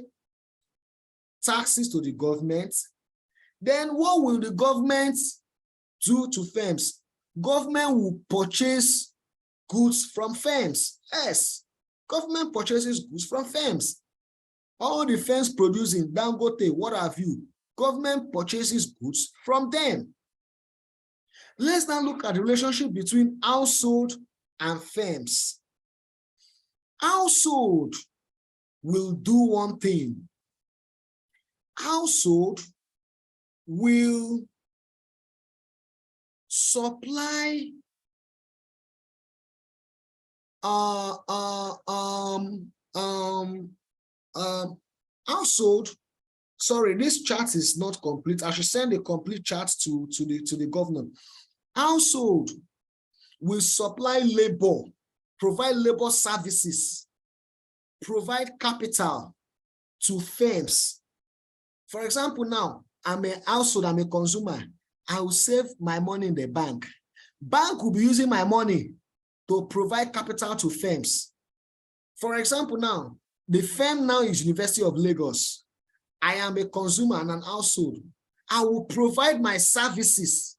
S1: taxes to the government. Then what will the government do to firms? Government will purchase goods from firms. Yes, government purchases goods from firms. All the firms producing Dangote, what have you, government purchases goods from them. Let's now look at the relationship between household and firms. Household will do one thing. Household will supply household. Sorry, this chart is not complete. I should send a complete chart to the governor. Household will supply labor, provide labor services, provide capital to firms. For example, now I'm a household, I'm a consumer. I will save my money in the bank. Bank will be using my money to provide capital to firms. For example, now the firm now is University of Lagos. I am a consumer and an household. I will provide my services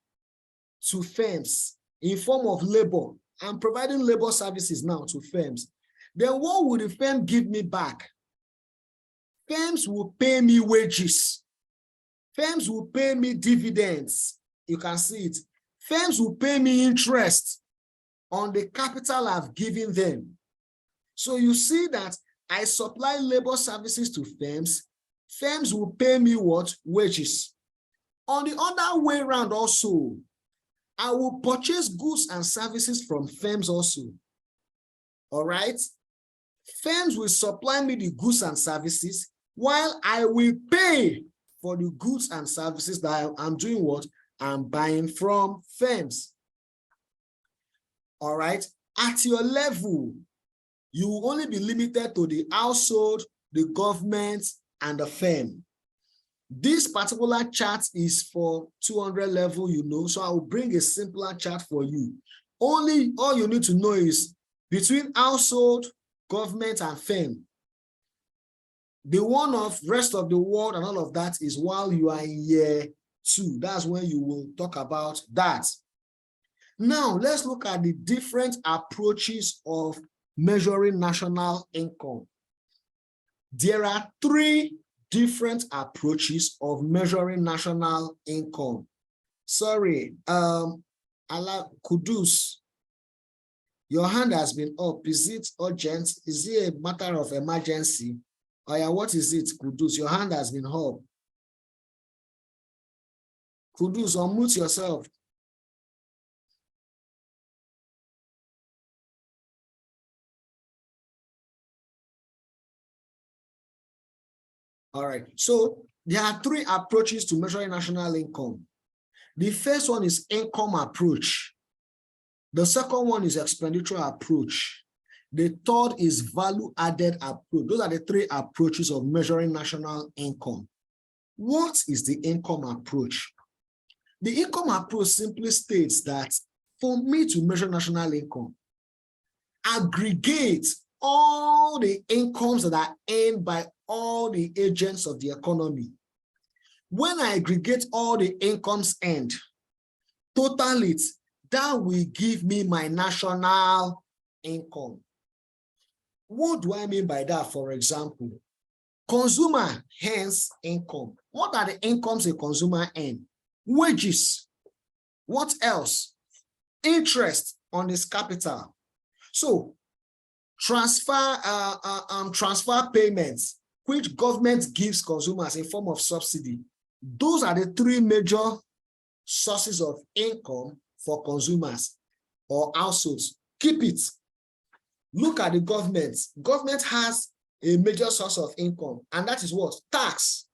S1: to firms in form of labor. I'm providing labor services now to firms. Then what will the firm give me back? Firms will pay me wages. Firms will pay me dividends. You can see it. Firms will pay me interest on the capital I've given them. So you see that I supply labor services to firms. Firms will pay me what? Wages. On the other way around also, I will purchase goods and services from firms also. All right? Firms will supply me the goods and services while I will pay for the goods and services that I'm doing what? I'm buying from firms. All right? At your level, you will only be limited to the household, the government, and the firm. This particular chart is for 200 level, you know, so I will bring a simpler chart for you. Only all you need to know is between household, government, and firm. The one of rest of the world and all of that is while you are in year 2. That's when you will talk about that. Now, let's look at the different approaches of measuring national income. There are 3 different approaches of measuring national income. Sorry, Kudus, your hand has been up. Is it urgent? Is it a matter of emergency? Oh yeah, what is it, Kudus? Your hand has been up. Kudus, unmute yourself. All right, so there are 3 approaches to measuring national income. The first one is income approach. The second one is expenditure approach. The third is value-added approach. Those are the 3 approaches of measuring national income. What is the income approach? The income approach simply states that for me to measure national income, aggregate all the incomes that are earned by all the agents of the economy. When I aggregate all the incomes earned, total it, that will give me my national income. What do I mean by that? For example, consumer earns income. What are the incomes a consumer earns? Wages. What else? Interest on his capital. So transfer payments, which government gives consumers in form of subsidy. Those are the 3 major sources of income for consumers or households. Keep it. Look at the government. Government has a major source of income, and that is what? Tax.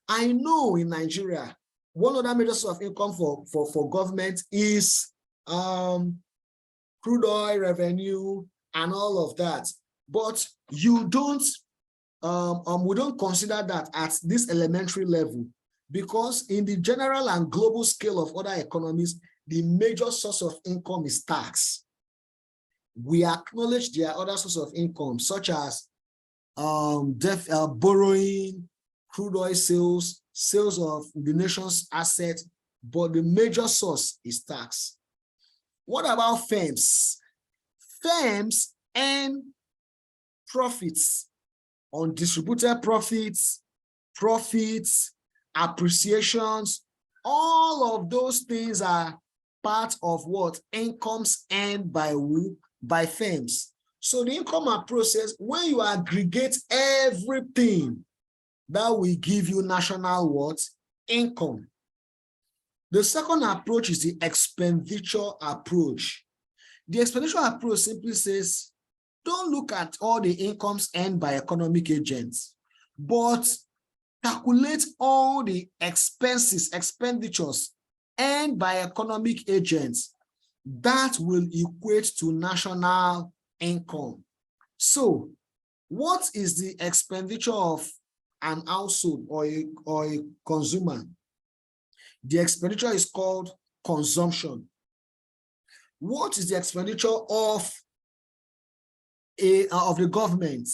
S1: I know in Nigeria, one other major source of income for government is crude oil revenue and all of that. But you don't, we don't consider that at this elementary level, because in the general and global scale of other economies, the major source of income is tax. We acknowledge there are other sources of income, such as borrowing, crude oil sales, sales of the nation's assets, but the major source is tax. What about firms? Firms earn profits on distributed profits, appreciations. All of those things are part of what? Incomes earned by who? By firms. So the income approach says when you aggregate everything, that will give you national what? Income. The second approach is the expenditure approach. The expenditure approach simply says, don't look at all the incomes earned by economic agents, but calculate all the expenditures earned by economic agents. That will equate to national income. So, what is the expenditure of an household or a consumer? The expenditure is called consumption. What is the expenditure of the government?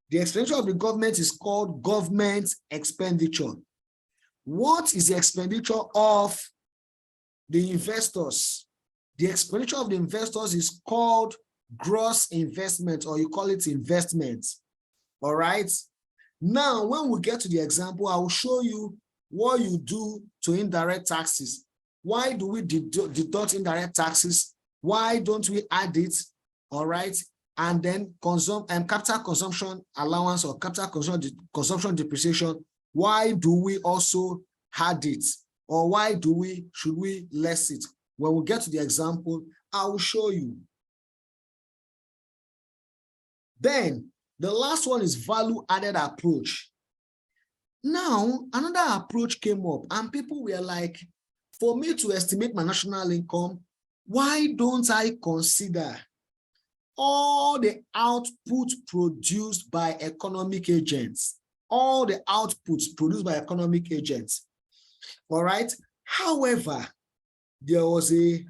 S1: The expenditure of the government is called government expenditure. What is the expenditure of the investors? The expenditure of the investors is called gross investment, or you call it investment. All right. Now, when we get to the example, I will show you what you do to indirect taxes. Why do we deduct indirect taxes? Why don't we add it? All right. And then capital consumption allowance or capital consumption depreciation. Why do we also add it? Or why should we less it? When we get to the example, I will show you. Then the last one is value-added approach. Now, another approach came up and people were like, for me to estimate my national income, why don't I consider all the output produced by economic agents? All the outputs produced by economic agents. All right. However, there was a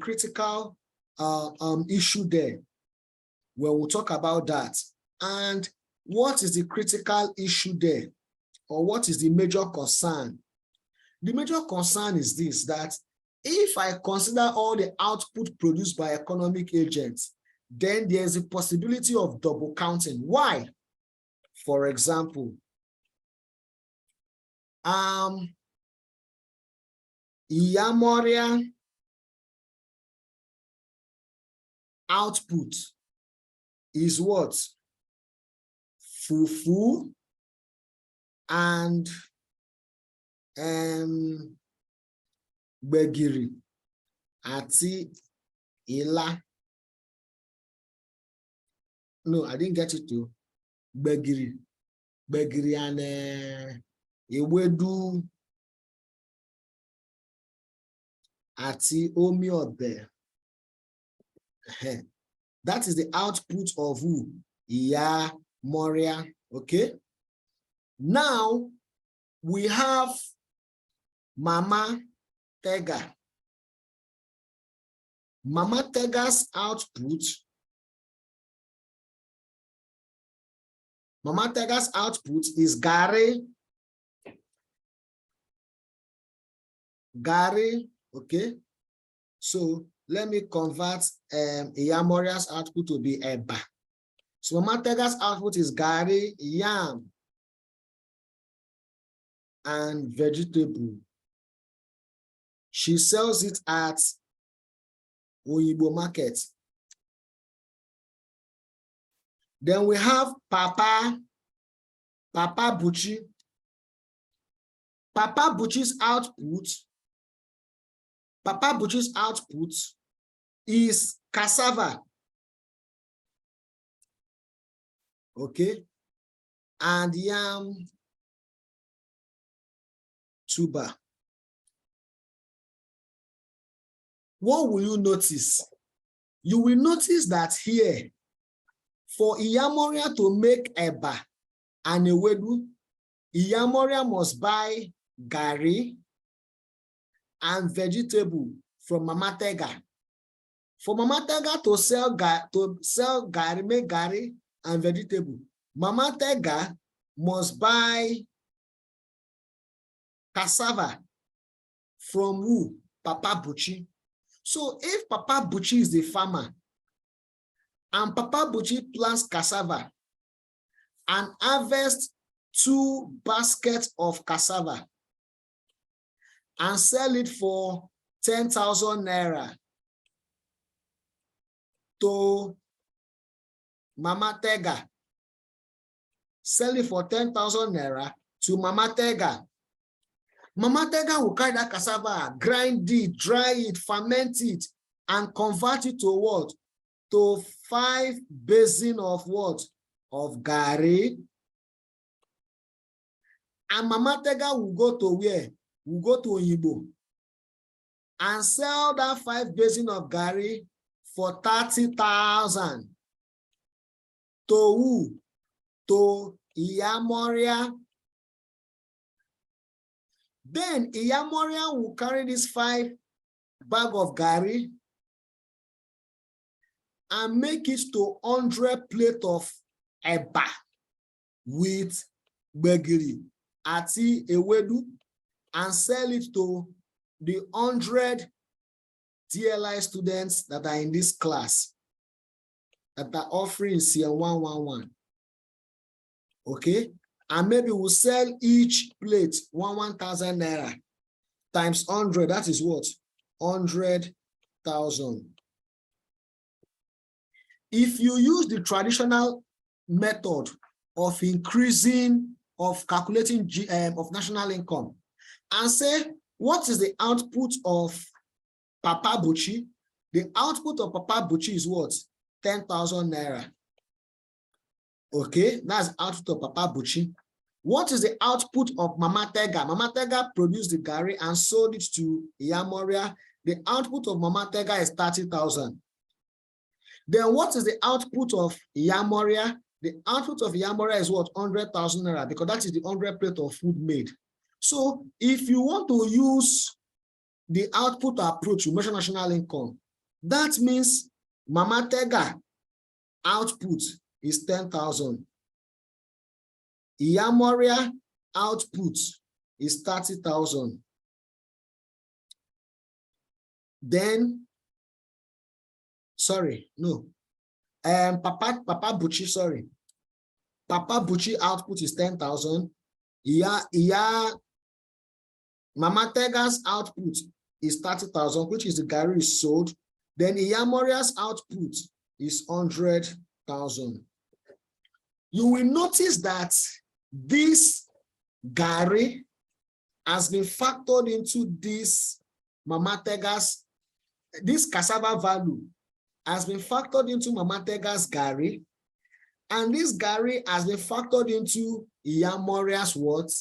S1: critical issue there when we talk about that. And what is the critical issue there? Or what is the major concern? The major concern is this, that if I consider all the output produced by economic agents, then there's a possibility of double counting. Why? For example, Iyamoria output is what? Fufu and gbegiri àti ila. No, I didn't get it too. Gbegiri and ewedu àti omi ọbẹ̀. That is the output of who? Iya Moria. Okay. Now we have Mama Tega. Mama Tega's output. Mama Tega's output is Gare. Okay. So let me convert Iyamoria's output to be Eba. So Mama Tega's output is Gare, yam, and vegetable. She sells it at Oyibo market. Then we have Papa Buchi. Papa Buchi's output is cassava. Okay. And yam tuber. What will you notice? You will notice that here, for Iyamoria to make eba and ewedu, Iyamoria must buy gari and vegetable from Mama Tega. For Mama Tega to sell gari, make gari and vegetable, Mama Tega must buy cassava from who? Papa Buchi. So if Papa Buchi is the farmer and Papa Buchi plants cassava and harvests 2 baskets of cassava and sell it for 10,000 naira to Mama Tega, sell it for 10,000 naira to Mama Tega. Mama Tega will carry that cassava, grind it, dry it, ferment it, and convert it to what? To 5 basin of what? Of gari. And Mama Tega will go to where? Will go to Oyibo and sell that 5 basin of gari for 30,000. To who? To Iyamoria. Then Iyamoria will carry this 5 bag of gari and make it to 100 plate of eba with gbegiri ati ewedu and sell it to the 100 DLI students that are in this class that are offering CL 111. Okay, and maybe we'll sell each plate 1,000 naira times 100. That is what? 100,000. If you use the traditional method of calculating of national income and say, what is the output of Papa Buchi? The output of Papa Buchi is what? 10,000 naira. Okay, that's output of Papa Buchi. What is the output of Mama Tega? Mama Tega produced the gari and sold it to Iyamoria. The output of Mama Tega is 30,000. Then what is the output of Iyamoria? The output of Iyamoria is what? 100,000 naira, because that is the 100 plate of food made. So if you want to use the output approach to measure national income, that means Mama Tega output is 10,000. Iyamoria output is 30,000. Then, sorry, no. Papa Buchi, sorry. Papa Buchi output is 10,000. Mama Tega's output is 30,000, which is the gari is sold. Then Iyamoria's output is 100,000. You will notice that this gari has been factored into this Mama Tega's, this cassava value has been factored into Mama Tega's gari, and this gari has been factored into Iyamoria's what?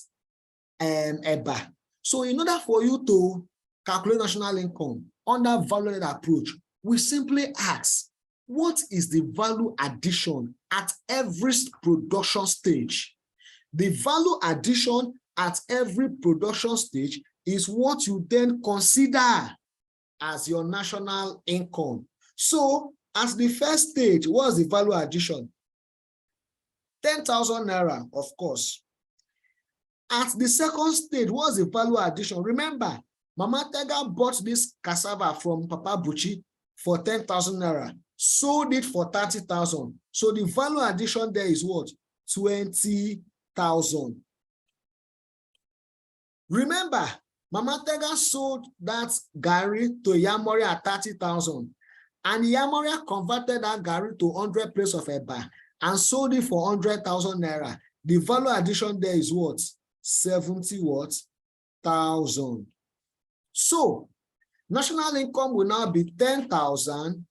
S1: Eba. So in order for you to calculate national income under value-added approach, we simply ask, what is the value addition at every production stage? The value addition at every production stage is what you then consider as your national income. So as the first stage, what's the value addition? 10,000 naira, of course. At the second stage, what's the value addition? Remember, Mama Tega bought this cassava from Papa Buchi for 10,000 naira, sold it for 30,000. So the value addition there is what? 20,000. Remember, Mama Tega sold that gari to Iyamoria at 30,000, and Iyamoria converted that gari to 100 plates of eba and sold it for 100,000 naira. The value addition there is what? 70,000. So national income will now be 10,000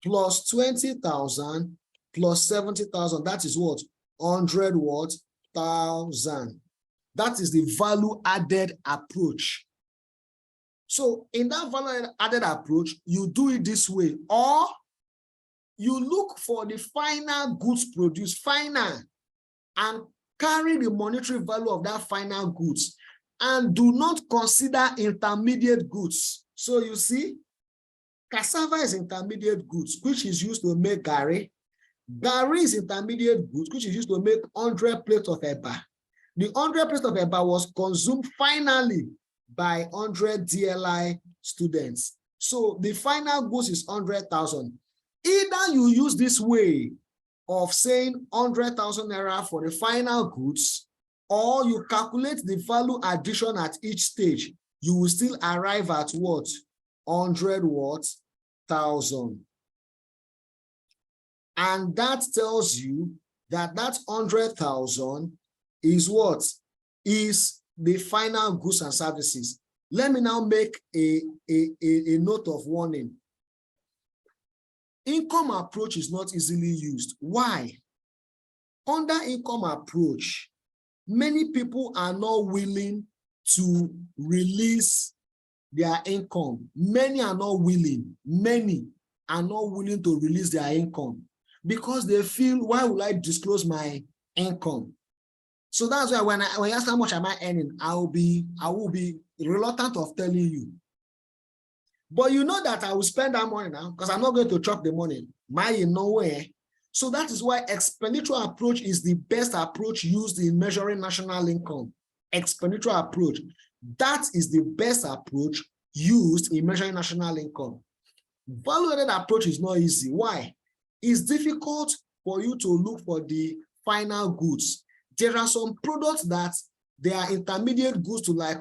S1: plus 20,000 plus 70,000. That is what? 100,000. That is the value added approach. So in that value added approach, you do it this way, or you look for the final goods produced, final, and carry the monetary value of that final goods and do not consider intermediate goods. So you see, cassava is intermediate goods, which is used to make gari. Gari is intermediate goods, which is used to make 100 plates of eba. The 100 plates of eba was consumed finally by 100 DLI students. So the final goods is 100,000. Either you use this way of saying 100,000 naira for the final goods, or you calculate the value addition at each stage, you will still arrive at what? 100,000. And that tells you that that 100,000 is what? Is the final goods and services. Let me now make a note of warning. Income approach is not easily used. Why? Under income approach, many people are not willing to release their income. Many are not willing to release their income because they feel, why will I disclose my income? So that's why when you ask how much am I earning, I will be reluctant of telling you. But you know that I will spend that money now because I'm not going to chop the money. Nowhere. So that is why expenditure approach is the best approach used in measuring national income. Expenditure approach. That is the best approach used in measuring national income. Value-added approach is not easy. Why? It's difficult for you to look for the final goods. There are some products that they are intermediate goods to like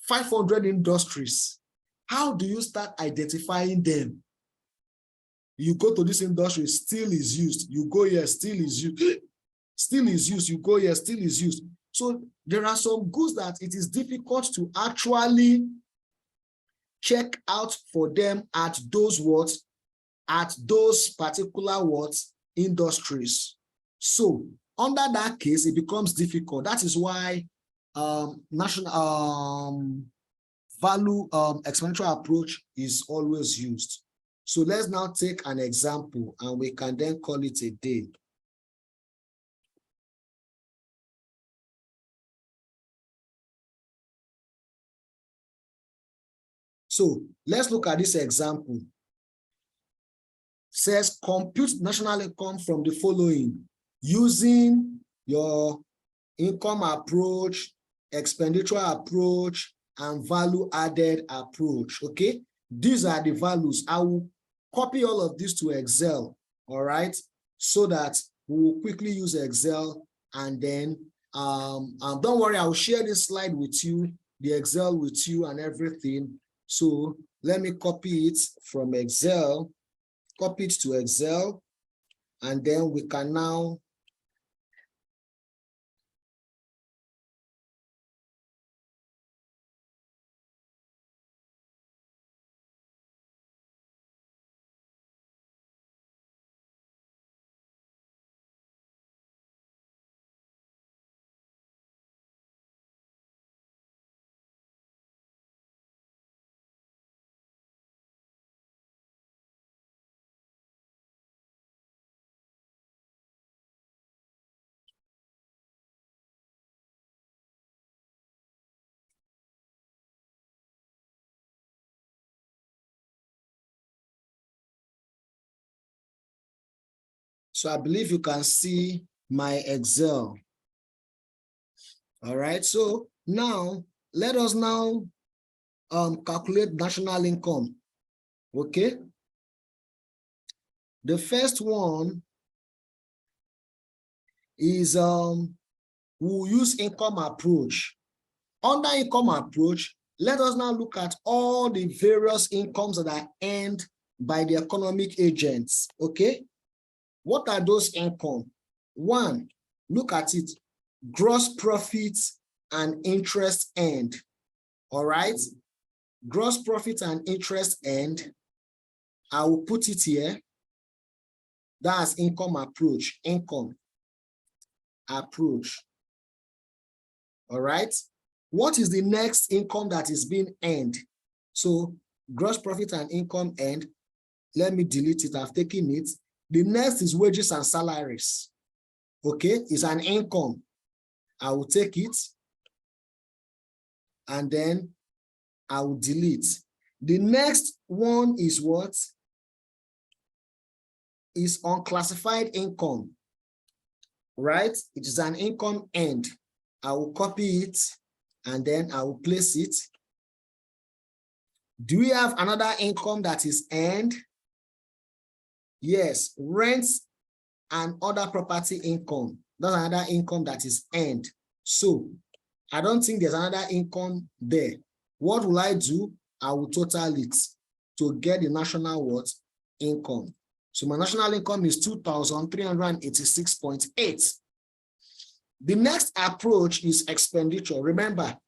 S1: 500 industries. How do you start identifying them? You go to this industry, steel is used. You go here, steel is used. Steel is used. You go here, steel is used. So there are some goods that it is difficult to actually check out for them at those words, at those particular words, industries. So under that case, it becomes difficult. That is why national value expenditure approach is always used. So let's now take an example and we can then call it a day. So let's look at this example. It says compute national income from the following using your income approach, expenditure approach, and value added approach. Okay, these are the values. I will copy all of this to Excel, all right, so that we will quickly use Excel. And then don't worry, I will share this slide with you, the Excel with you and everything. So let me copy it from Excel, copy it to Excel, and then we can now so I believe you can see my Excel. All right, so now let us now calculate national income. Okay. The first one is we'll use income approach. Under income approach, let us now look at all the various incomes that are earned by the economic agents. Okay. What are those income? One, look at it, gross profits and interest earned. All right, gross profit and interest earned. I will put it here. That's income approach, income approach. All right. What is the next income that is being earned? So gross profit and income earned. Let me delete it. I've taken it. The next is wages and salaries. Okay, it's an income. I will take it and then I will delete. The next one is what? Is unclassified income, right? It is an income earned. I will copy it and then I will place it. Do we have another income that is earned? Yes, rents and other property income. That's another income that is earned. So I don't think there's another income there. What will I do? I will total it to get the national what? Income. So my national income is 2,386.8. The next approach is expenditure. Remember,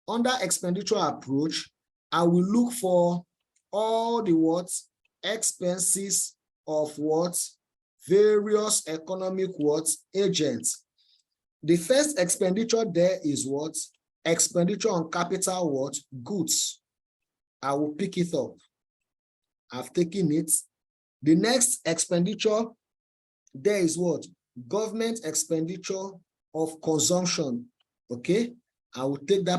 S1: under expenditure approach, I will look for all the what? Expenses of what? Various economic what? Agents. The first expenditure there is what? Expenditure on capital what? Goods. I will pick it up. I've taken it. The next expenditure there is what? Government expenditure of consumption. Okay, I will take that